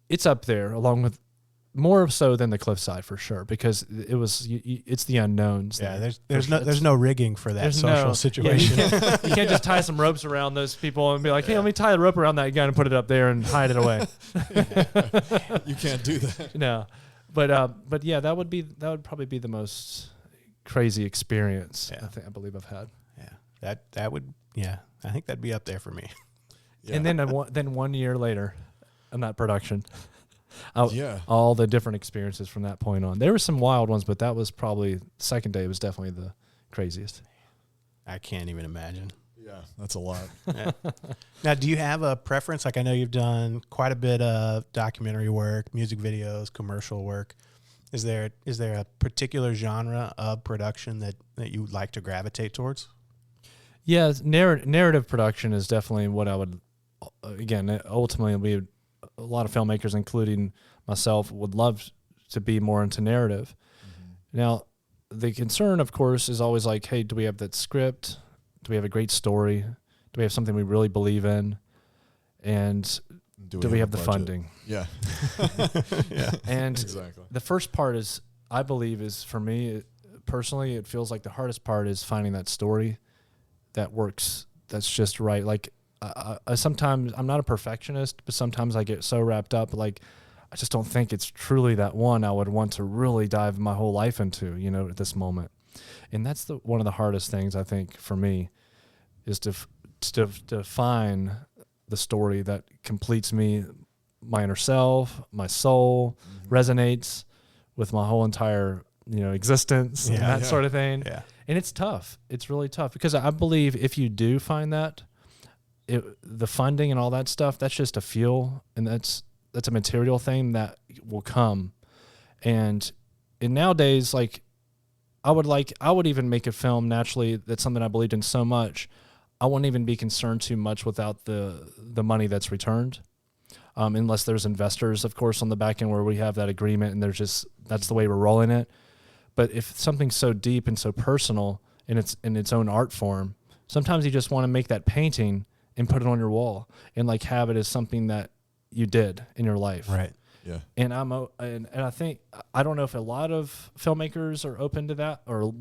it's up there along with more so than the cliffside for sure, because it's the unknowns. Yeah, there's no rigging for that social situation. Yeah, you can't just tie some ropes around those people and be like, hey, let me tie the rope around that gun and put it up there and hide it away. You can't do that. No, but yeah, that would probably be the most crazy experience I believe I've had. Yeah, that would I think that'd be up there for me. Yeah. And then 1 year later, in that production. All the different experiences from that point on. There were some wild ones, but that was probably second day was definitely the craziest. I can't even imagine. Yeah, that's a lot. Yeah. Now, do you have a preference? Like, I know you've done quite a bit of documentary work, music videos, commercial work. Is there a particular genre of production that you would like to gravitate towards? Yeah, narrative production is definitely what I would. Again, ultimately, a lot of filmmakers, including myself, would love to be more into narrative. Mm-hmm. Now, the concern, of course, is always like, hey, do we have that script? Do we have a great story? Do we have something we really believe in? And do we have the funding? Yeah. Yeah. And exactly. The first part is, I believe, is for me personally, it feels like the hardest part is finding that story that works, that's just right. Like, I sometimes, I'm not a perfectionist, but sometimes I get so wrapped up, like, I just don't think it's truly that one I would want to really dive my whole life into, at this moment. And that's one of the hardest things, I think, for me, is to find the story that completes me, my inner self, my soul, resonates with my whole entire, existence, and that sort of thing. Yeah. And it's tough. It's really tough, because I believe if you do find that, the funding and all that stuff, that's just a feel, and that's a material thing that will come. And nowadays, like, I would even make a film naturally that's something I believed in so much, I wouldn't even be concerned too much without the money that's returned, unless there's investors, of course, on the back end where we have that agreement and that's the way we're rolling it. But if something's so deep and so personal in its own art form, sometimes you just want to make that painting and put it on your wall and like have it as something that you did in your life. Right. Yeah. And and I think, I don't know if a lot of filmmakers are open to that or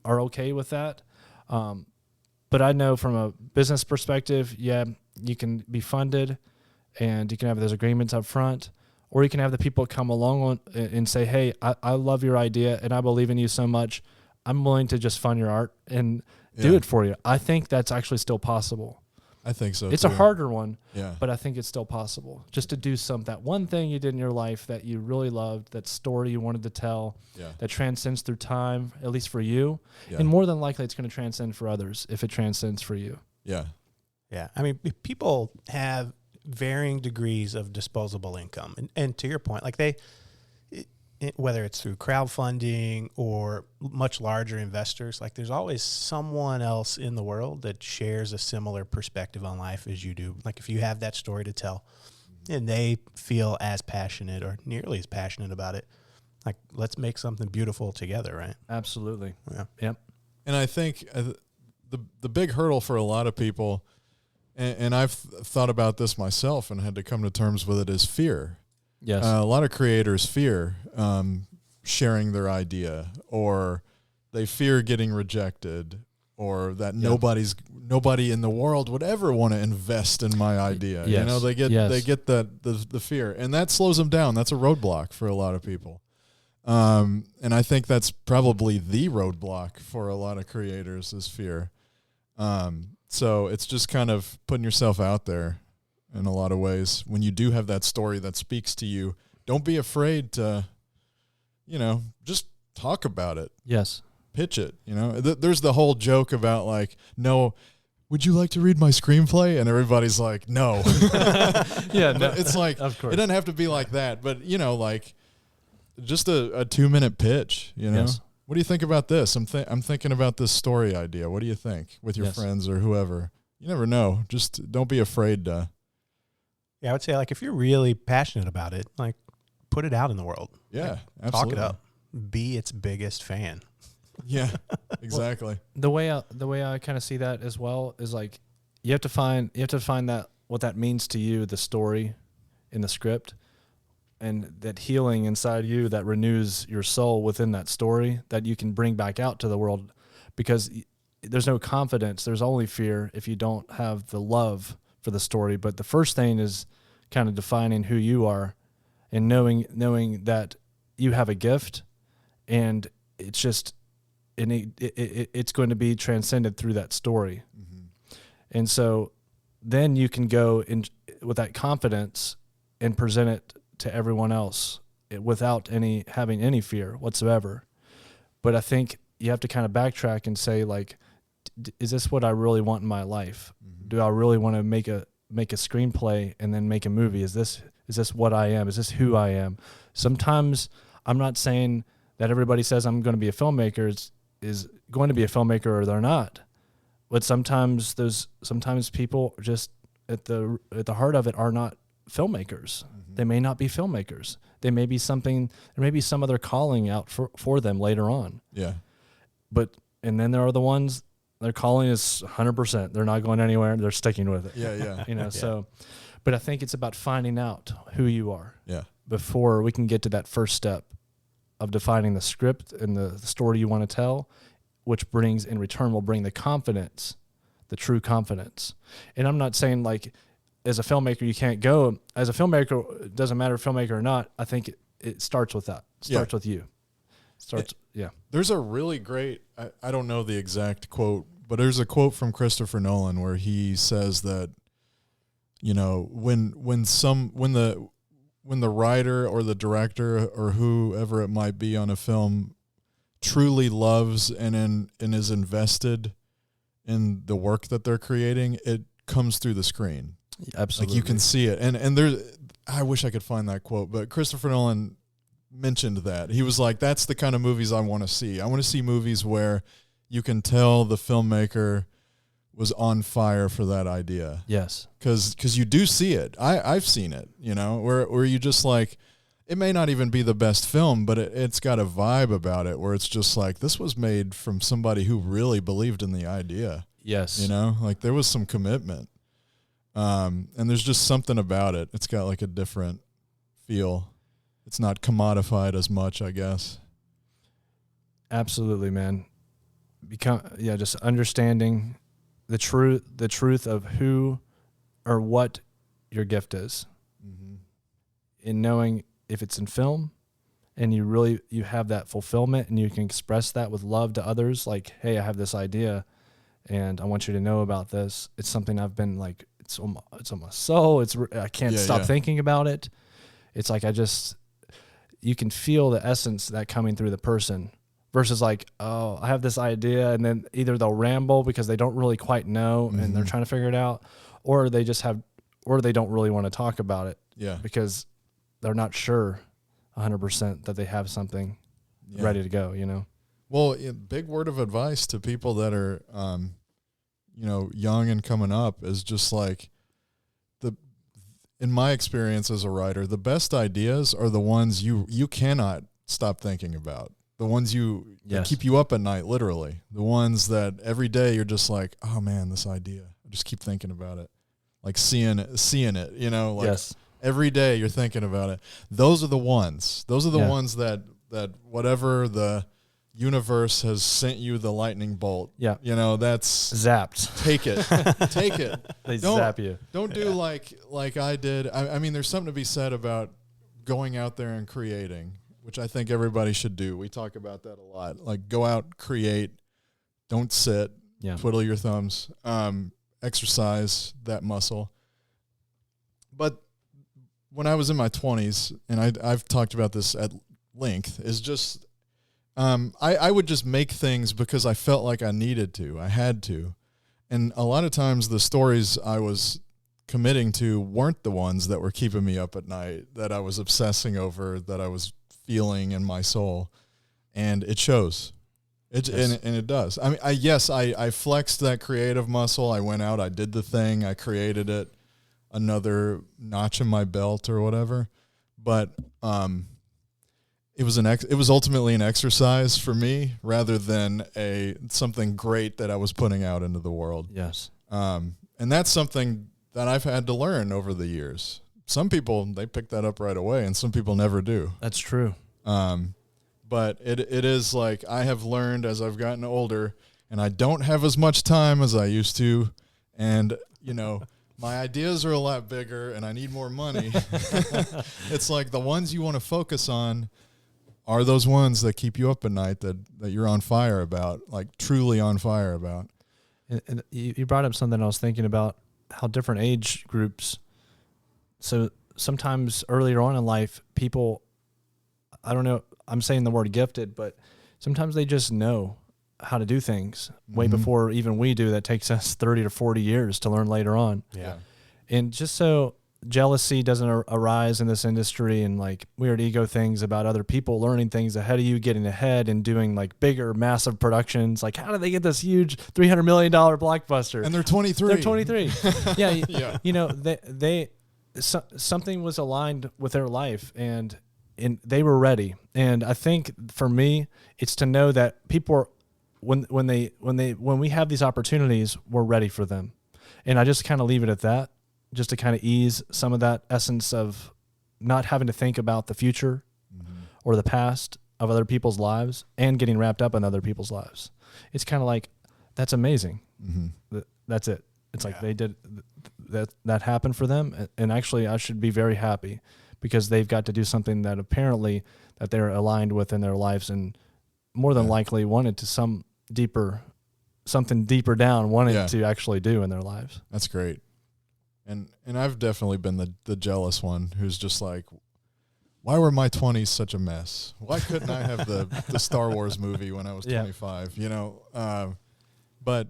are okay with that. But I know from a business perspective, you can be funded and you can have those agreements up front, or you can have the people come along and say, hey, I love your idea and I believe in you so much, I'm willing to just fund your art and do it for you. I think that's actually still possible. I think so. It's a harder one, yeah, but I think it's still possible. Just to do that one thing you did in your life that you really loved, that story you wanted to tell, that transcends through time, at least for you, and more than likely it's going to transcend for others if it transcends for you. Yeah. Yeah. I mean, people have varying degrees of disposable income. And to your point, like whether it's through crowdfunding or much larger investors, like there's always someone else in the world that shares a similar perspective on life as you do. Like if you have that story to tell and they feel as passionate or nearly as passionate about it, like let's make something beautiful together, right? Absolutely. Yeah. Yep. And I think the big hurdle for a lot of people, and I've thought about this myself and had to come to terms with it, is fear. Yes. A lot of creators fear sharing their idea, or they fear getting rejected, or that nobody in the world would ever want to invest in my idea. Yes. They get the fear, and that slows them down. That's a roadblock for a lot of people. And I think that's probably the roadblock for a lot of creators is fear. So it's just kind of putting yourself out there in a lot of ways. When you do have that story that speaks to you, don't be afraid to, just talk about it. Yes. Pitch it. There's the whole joke about like, no, would you like to read my screenplay? And everybody's like, no. Yeah. No, it's like, of course. It doesn't have to be like that, but like just a 2-minute pitch, Yes. What do you think about this? I'm thinking about this story idea. What do you think with your friends or whoever? You never know. Just don't be afraid to. Yeah, I would say like if you're really passionate about it, like put it out in the world. Yeah, like, absolutely. talk it up. be its biggest fan. Yeah, exactly. The way I kind of see that as well is like you have to find that what that means to you, the story in the script, and that healing inside you that renews your soul within that story that you can bring back out to the world, because there's no confidence, there's only fear if you don't have the love for the story. But the first thing is kind of defining who you are and knowing that you have a gift, and it's just it's going to be transcended through that story. And so then you can go in with that confidence and present it to everyone else without having any fear whatsoever. But I think you have to kind of backtrack and say, like, is this what I really want in my life? Do I really want to make a screenplay and then make a movie? Is this what I am? Is this who I am? Sometimes I'm not saying that everybody says I'm going to be a filmmaker is going to be a filmmaker or they're not. But sometimes people just at the heart of it are not filmmakers. They may not be filmmakers. There may be some other calling out for them later on. Yeah. And then there are the ones, their calling is 100%. They're not going anywhere. They're sticking with it. Yeah. Yeah. So, but I think it's about finding out who you are. Yeah. Before we can get to that first step of defining the script and the story you want to tell, which in return will bring the confidence, the true confidence. And I'm not saying like, as a filmmaker, you can't go. As a filmmaker, it doesn't matter if filmmaker or not. I think it starts with that. It starts with you. Yeah. There's a really great, I don't know the exact quote, but there's a quote from Christopher Nolan where he says that, you know, when the writer or the director or whoever it might be on a film truly loves and is invested in the work that they're creating, it comes through the screen. Absolutely. Like you can see it. And there's, I wish I could find that quote, but Christopher Nolan mentioned that. He was like, that's the kind of movies I want to see. I want to see movies where you can tell the filmmaker was on fire for that idea. Yes. Because you do see it. I've seen it, you know, where you just like, it may not even be the best film, but it's got a vibe about it where it's just like, this was made from somebody who really believed in the idea. Yes. You know, like there was some commitment. And there's just something about it. It's got like a different feel. It's not commodified as much, I guess. Absolutely, man. Just understanding the truth of who or what your gift is. In knowing if it's in film and you have that fulfillment and you can express that with love to others, like, hey, I have this idea and I want you to know about this. It's something I've been like, it's on my soul. I can't stop thinking about it. It's like, you can feel the essence that coming through the person versus like, oh, I have this idea. And then either they'll ramble because they don't really quite know and they're trying to figure it out, or they don't really want to talk about it because they're not sure 100% that they have something ready to go, you know? Well, big word of advice to people that are, young and coming up is just like in my experience as a writer, the best ideas are the ones you cannot stop thinking about. The ones that keep you up at night, literally. The ones that every day you're just like, oh man, this idea. I just keep thinking about it. Like seeing it, you know, like every day you're thinking about it. Those are the ones. Those are the ones that whatever the universe has sent you the lightning bolt. Yeah. You know, that's zapped. Take it. Take it. They zap you. Don't do like I did. I mean, there's something to be said about going out there and creating, which I think everybody should do. We talk about that a lot. Like go out, create, don't sit, twiddle your thumbs, exercise that muscle. But when I was in my 20s, and I've talked about this at length, is just I would just make things because I felt like I needed to. I had to. And a lot of times the stories I was committing to weren't the ones that were keeping me up at night, that I was obsessing over, that I was feeling in my soul. And it shows. And it does. I mean, I flexed that creative muscle. I went out, I did the thing, I created it, another notch in my belt or whatever. But it was ultimately an exercise for me rather than something great that I was putting out into the world. Yes. And that's something that I've had to learn over the years. Some people, they pick that up right away, and some people never do. That's true. But it is like I have learned as I've gotten older, and I don't have as much time as I used to, and my ideas are a lot bigger, and I need more money. It's like the ones you want to focus on are those ones that keep you up at night, that you're on fire about, like truly on fire about. And you brought up something I was thinking about, how different age groups. So sometimes earlier on in life, people, I don't know, I'm saying the word gifted, but sometimes they just know how to do things way before even we do. That takes us 30 to 40 years to learn later on. Yeah. And just so jealousy doesn't arise in this industry, and like weird ego things about other people learning things ahead of you, getting ahead and doing like bigger, massive productions. Like, how did they get this huge $300 million blockbuster? And they're 23. They're 23. Yeah. Yeah. Something was aligned with their life, and they were ready. And I think for me, it's to know that people are, when we have these opportunities, we're ready for them. And I just kind of leave it at that, just to kind of ease some of that essence of not having to think about the future or the past of other people's lives and getting wrapped up in other people's lives. It's kind of like, that's amazing. That's it. It's like they did that happened for them. And actually I should be very happy, because they've got to do something that apparently that they're aligned with in their lives, and more than likely wanted to something deeper down wanted to actually do in their lives. That's great. And I've definitely been the jealous one who's just like, why were my 20s such a mess? Why couldn't I have the Star Wars movie when I was 25? But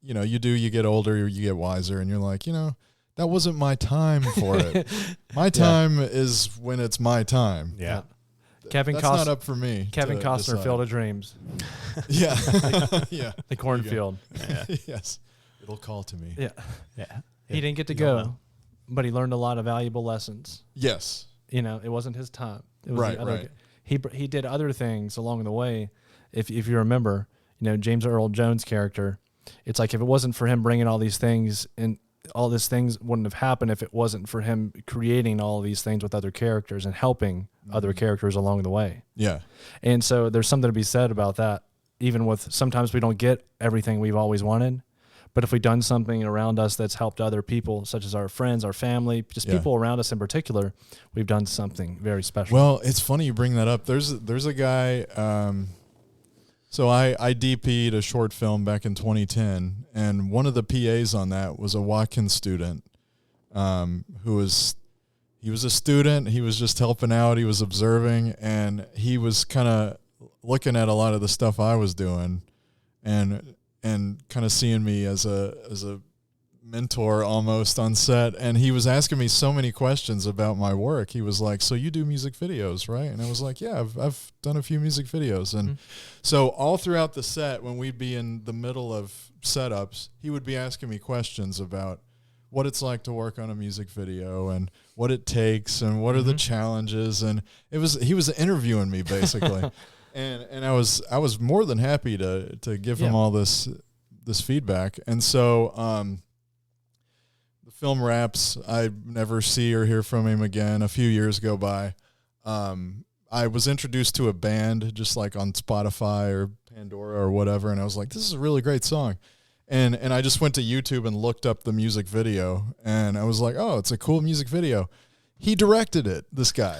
you get older, you get wiser, and you're like, that wasn't my time for it. My time is when it's my time. Yeah. That's not up for me. Kevin Costner, decide. Field of Dreams. Yeah. Yeah. The cornfield. Yes. It'll call to me. Yeah. Yeah. He didn't get to go, but he learned a lot of valuable lessons. Yes. It wasn't his time. It was right. He did other things along the way. If you remember, James Earl Jones' character, it's like if it wasn't for him bringing all these things, and all these things wouldn't have happened if it wasn't for him creating all of these things with other characters and helping other characters along the way. Yeah. And so there's something to be said about that. Even with sometimes we don't get everything we've always wanted, but if we've done something around us that's helped other people, such as our friends, our family, just people around us in particular, we've done something very special. Well, it's funny you bring that up. There's a guy. So I DP'd a short film back in 2010, and one of the PAs on that was a Watkins student, he was a student. He was just helping out. He was observing, and he was kind of looking at a lot of the stuff I was doing, and kind of seeing me as a mentor almost on set. And he was asking me so many questions about my work. He was like, so you do music videos, right? And I was like, yeah, I've done a few music videos. And so all throughout the set, when we'd be in the middle of setups, he would be asking me questions about what it's like to work on a music video and what it takes and what are the challenges. And he was interviewing me basically. And I was more than happy to give him all this feedback. And so, the film wraps. I never see or hear from him again. A few years go by. I was introduced to a band just like on Spotify or Pandora or whatever, and I was like, this is a really great song. And I just went to YouTube and looked up the music video, and I was like, oh, it's a cool music video. He directed it, this guy.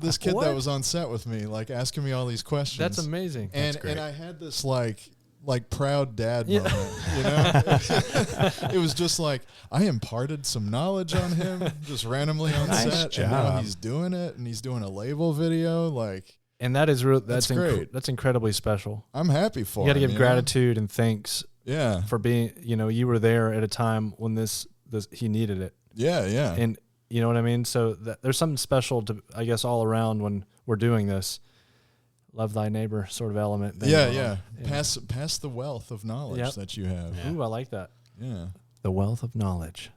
This kid that was on set with me, like asking me all these questions. That's amazing. And I had this like proud dad moment, It was just like I imparted some knowledge on him just randomly on set. Job. And now he's doing it, and he's doing a label video. And that is that's great. That's incredibly special. I'm happy for him. You got to give gratitude and thanks. Yeah. For being, you were there at a time when this he needed it. Yeah, yeah. And you know what I mean? So there's something special to, I guess, all around when we're doing this. Love thy neighbor sort of element. Yeah. Pass the wealth of knowledge that you have. Yeah. Ooh, I like that. Yeah. The wealth of knowledge.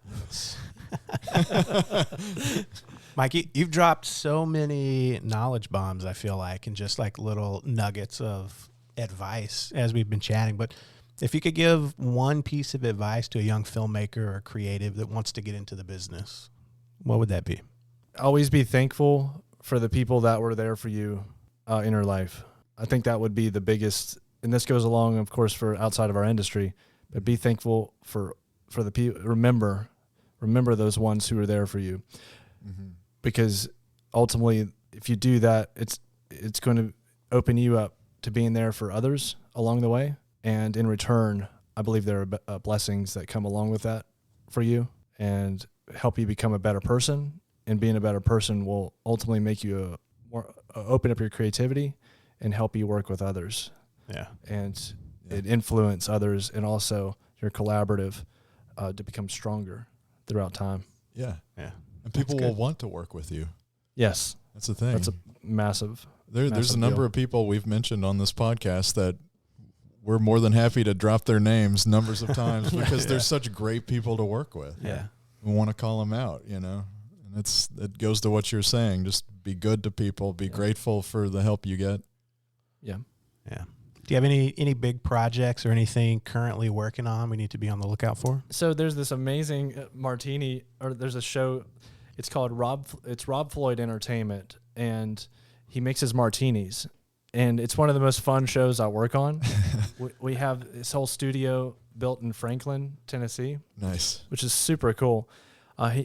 Mikey, you've dropped so many knowledge bombs, I feel like, and just like little nuggets of advice as we've been chatting. But if you could give one piece of advice to a young filmmaker or creative that wants to get into the business, what would that be? Always be thankful for the people that were there for you in your life. I think that would be the biggest, and this goes along, of course, for outside of our industry, but be thankful for the people. Remember those ones who were there for you. Mm-hmm. Because ultimately, if you do that, it's going to open you up to being there for others along the way. And in return, I believe there are blessings that come along with that for you and help you become a better person. And being a better person will ultimately make you open up your creativity and help you work with others. Yeah. And it influence others and also your collaborative to become stronger throughout time. Yeah. Yeah. And people will want to work with you. Yes. That's the thing. That's a massive. There's a number of people we've mentioned on this podcast that we're more than happy to drop their names numbers of times because they're such great people to work with. Yeah. We want to call them out, And it goes to what you're saying. Just be good to people. Be grateful for the help you get. Yeah. Yeah. Do you have any big projects or anything currently working on we need to be on the lookout for? So there's this amazing martini, or there's a show. It's called Rob Floyd Entertainment, and he mixes martinis. And it's one of the most fun shows I work on. We have this whole studio built in Franklin, Tennessee. Nice. Which is super cool.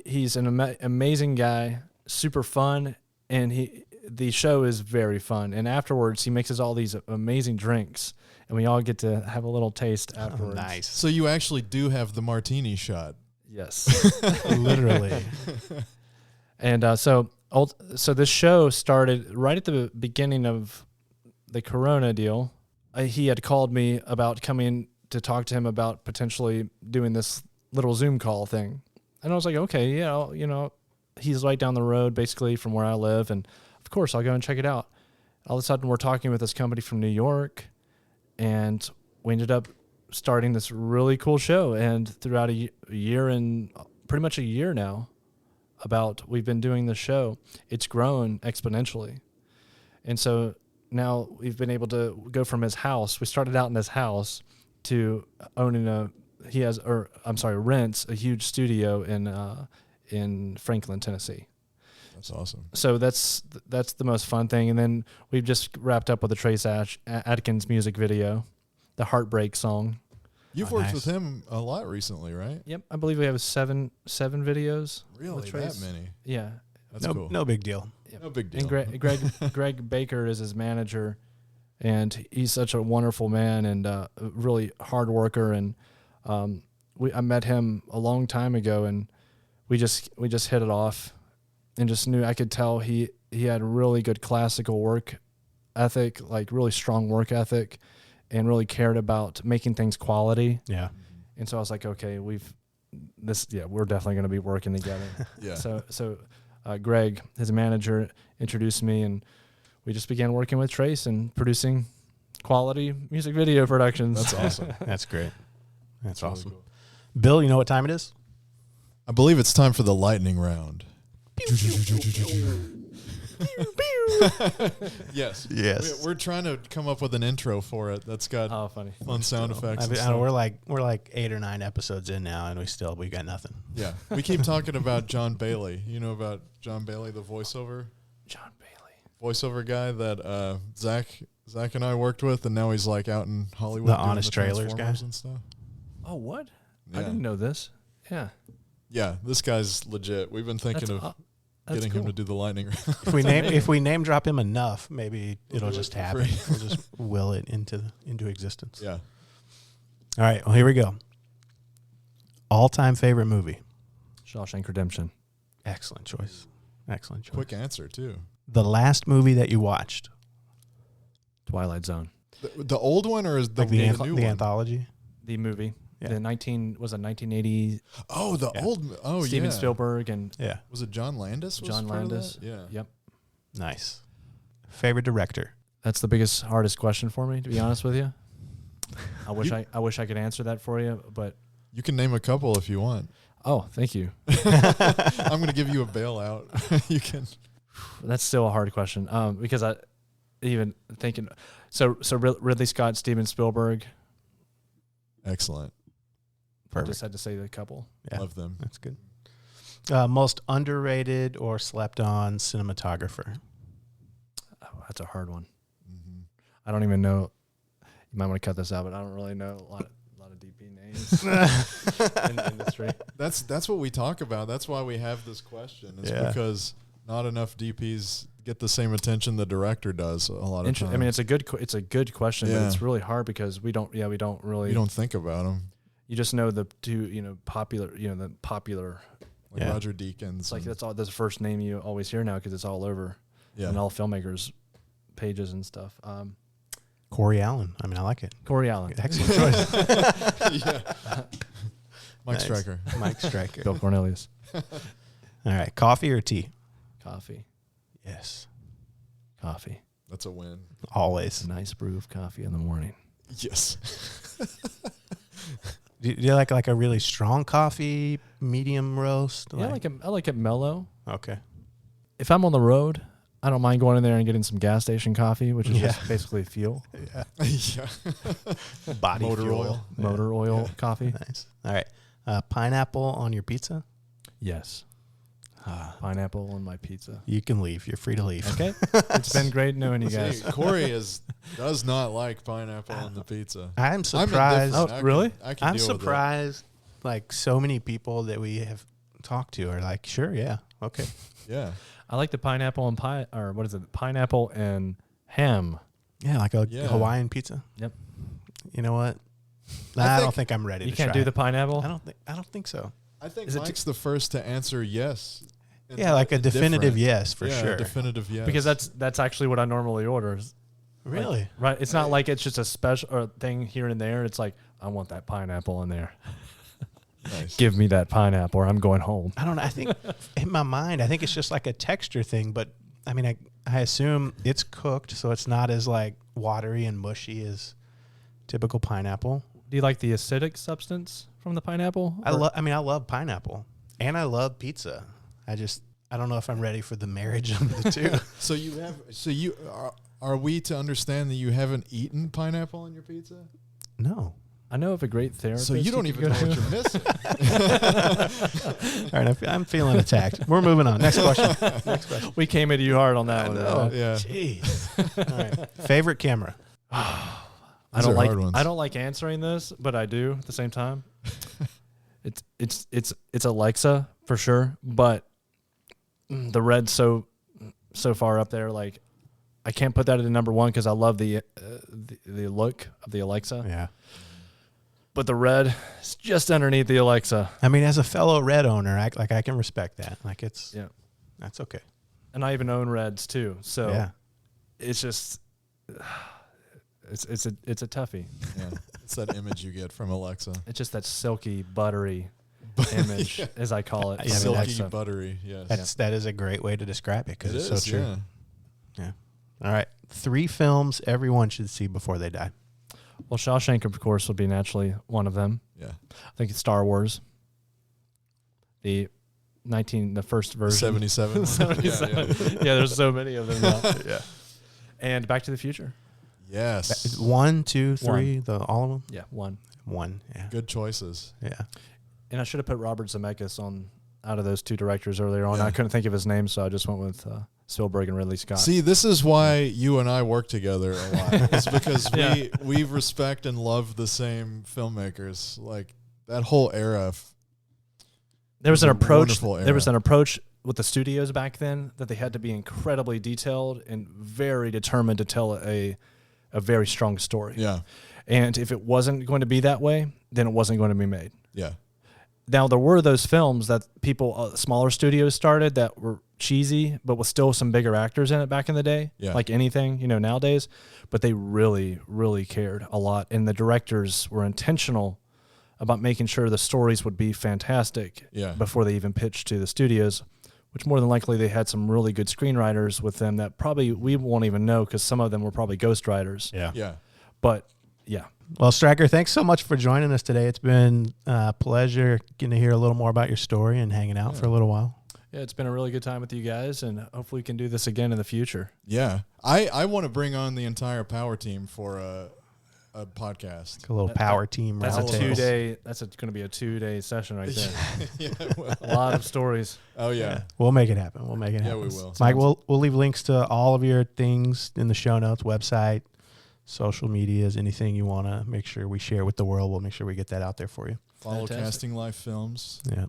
He's an amazing guy, super fun, and the show is very fun. And afterwards, he mixes all these amazing drinks, and we all get to have a little taste afterwards. Oh, nice. So you actually do have the martini shot. Yes. Literally. And so this show started right at the beginning of the Corona deal. He had called me about coming to talk to him about potentially doing this little Zoom call thing. And I was like, okay, yeah, he's right down the road basically from where I live. And of course, I'll go and check it out. All of a sudden, we're talking with this company from New York, and we ended up starting this really cool show. And throughout a year and pretty much a year now, we've been doing this show, it's grown exponentially. And so now we've been able to go from his house. We started out in his house to owning rents a huge studio in Franklin, Tennessee. That's awesome. So that's the most fun thing. And then we've just wrapped up with the Trace Adkins music video, the Heartbreak song. You've worked with him a lot recently, right? Yep, I believe we have seven videos. Really, that many? Yeah, that's cool. No big deal. Yep. No big deal. And Greg Baker is his manager, and he's such a wonderful man and a really hard worker. And I met him a long time ago, and we just hit it off, and just knew, I could tell he had really good classical work ethic, like really strong work ethic, and really cared about making things quality. Yeah. And so I was like, okay, we're definitely going to be working together. Yeah. So Greg, his manager, introduced me, and we just began working with Trace and producing quality music video productions. That's awesome. That's great. That's really awesome. Cool. Bill, you know what time it is? I believe it's time for the lightning round. Yes. We're trying to come up with an intro for it that's got funny fun sound effects. I know, we're like 8 or 9 episodes in now, and we got nothing. Yeah. We keep talking about John Bailey. You know about John Bailey, the voiceover? John Bailey. Voiceover guy that Zach and I worked with, and now he's like out in Hollywood. The doing Honest Trailers guy? and stuff. Oh, what? Yeah. I didn't know this. Yeah. Yeah, this guy's legit. We've been thinking of getting him to do the lightning round. If we name drop him enough, maybe it'll just happen. We'll just will it into existence. Yeah. All right. Well, here we go. All-time favorite movie. Shawshank Redemption. Excellent choice. Excellent choice. Quick answer too. The last movie that you watched. Twilight Zone. The old one, or is the, Like new the one? anthology? The movie. Yeah. 1980. Oh, the old. Oh, Steven yeah. Spielberg and Yeah. Was it John Landis? John Landis. Yeah. Yep. Nice. Favorite director. That's the biggest, hardest question for me, to be honest with you. I wish I could answer that for you, but You can name a couple if you want. Oh, thank you. I'm going to give you a bailout. You can. That's still a hard question. Because I even thinking, so Ridley Scott, Steven Spielberg. Excellent. I just had to say the couple. Yeah, Love them. that's good. Most underrated or slept on cinematographer. Oh, that's a hard one. Mm-hmm. I don't even know. You might want to cut this out, but I don't really know a lot of DP names in the industry. That's what we talk about. That's why we have this question. Is because not enough DPs get the same attention the director does a lot of times. I mean, it's a good question, but Yeah. it's really hard because we don't really. You don't think about them. You just know the two, popular, Like Roger Deakins. It's like that's the first name you always hear now because it's all over, and all filmmakers' pages and stuff. Corey Allen. I mean, I like it. Corey Allen, Excellent choice. Mike Stryker. Mike Stryker. Bill Cornelius. All right. Coffee or tea? Coffee. Yes. Coffee. That's a win. Always. A nice brew of coffee in the morning. Yes. Do you like a really strong coffee, medium roast? Yeah, I like it mellow. Okay. If I'm on the road, I don't mind going in there and getting some gas station coffee, which is just basically fuel. Yeah. Yeah. Body Motor fuel. oil. Motor oil coffee. Nice. All right. Pineapple on your pizza? Yes. Pineapple on my pizza. You can leave. You're free to leave. Okay. It's been great knowing you guys. See, Corey does not like pineapple on the pizza. I'm surprised. Oh, really? I can I'm deal with it. surprised. Like so many people that we have talked to are like, sure, yeah, okay. Yeah. I like the pineapple and pineapple and ham. Yeah, like a Yeah. Hawaiian pizza. Yep. You know what? I I don't think- think I'm ready You to can't try do it. the pineapple? I don't think so. I think Is it Mike's the first to answer yes. Yeah, like a definitive Different. yes for Yeah, sure. definitive yes. Because that's actually what I normally order. Really? Right. It's not like it's just a special thing here and there. It's like, I want that pineapple in there. Nice. Give me that pineapple or I'm going home. I don't know. I think in my mind, I think it's just like a texture thing. But I mean, I assume it's cooked, so it's not as like watery and mushy as typical pineapple. Do you like the acidic substance from the pineapple? I love pineapple and I love pizza. I don't know if I'm ready for the marriage of the two. So are we to understand that you haven't eaten pineapple on your pizza? No. I know of a great therapist. So you don't could even know go what to. you're missing. All right, I'm feeling attacked. We're moving on. Next question. We came into you hard on that one. know. Yeah. Jeez. All right. Favorite camera? I These don't are like hard ones. I don't like answering this, but I do at the same time. It's Alexa for sure, but the Red's so far up there. Like I can't put that at number one because I love the look of the Alexa. Yeah. But the Red is just underneath the Alexa, I mean, as a fellow Red owner, I can respect that. Like that's okay. and I even own Reds too. So Yeah. it's just it's a toughie. Yeah. It's that image you get from Alexa. It's just that silky, buttery image, as I call it. Yeah, I mean, Silky, Alexa. buttery. Yes. That is a great way to describe it because It it's is, so true. yeah. Yeah. All right. 3 films everyone should see before they die. Well, Shawshank, of course, would be naturally one of them. Yeah. I think it's Star Wars. The first version. 77. one. 77. Yeah, there's so many of them now. Yeah. And Back to the Future. Yes. 1, 2, 3, all of them? Yeah, one. 1. Yeah. Good choices. Yeah. And I should have put Robert Zemeckis out of those two directors earlier on. Yeah. I couldn't think of his name, so I just went with Spielberg and Ridley Scott. See, this is why you and I work together a lot. It's because Yeah. we respect and love the same filmmakers. Like that whole era. There was It an was a approach. wonderful There was era. an approach with the studios back then that they had to be incredibly detailed and very determined to tell a very strong story. Yeah. And if it wasn't going to be that way, then it wasn't going to be made. Yeah. Now, there were those films that people, smaller studios started that were cheesy, but with still some bigger actors in it back in the day, Yeah. like anything, nowadays. But they really, really cared a lot. And the directors were intentional about making sure the stories would be fantastic Yeah. before they even pitched to the studios, which more than likely they had some really good screenwriters with them that probably we won't even know because some of them were probably ghostwriters. Yeah. Yeah. But Yeah. Well, Stryker, thanks so much for joining us today. It's been a pleasure getting to hear a little more about your story and hanging out for a little while. Yeah, it's been a really good time with you guys, and hopefully we can do this again in the future. Yeah. I want to bring on the entire power team for a podcast. A little power team. That's round a table. 2-day. That's going to be a 2-day session right there. Yeah, well, A lot of stories. oh yeah. We'll make it happen. We'll make it Yeah, happen. we will. Mike, we'll leave links to all of your things in the show notes, website, social medias, anything you want to make sure we share with the world. We'll make sure we get that out there for you. Follow Fantastic. Casting Life Films. Yeah.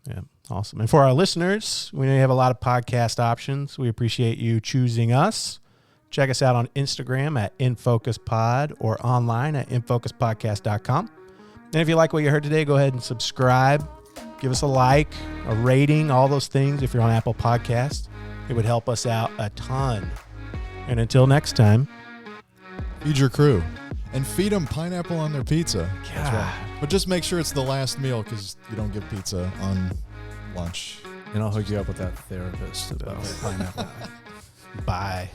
Yeah. Awesome. And for our listeners, we know you have a lot of podcast options. We appreciate you choosing us. Check us out on Instagram at InFocusPod or online at InFocusPodcast.com. And if you like what you heard today, go ahead and subscribe. Give us a like, a rating, all those things. If you're on Apple Podcasts, it would help us out a ton. And until next time. Feed your crew. And feed them pineapple on their pizza. That's right. But just make sure it's the last meal because you don't give pizza on lunch. And I'll hook you up with that therapist about pineapple. Bye.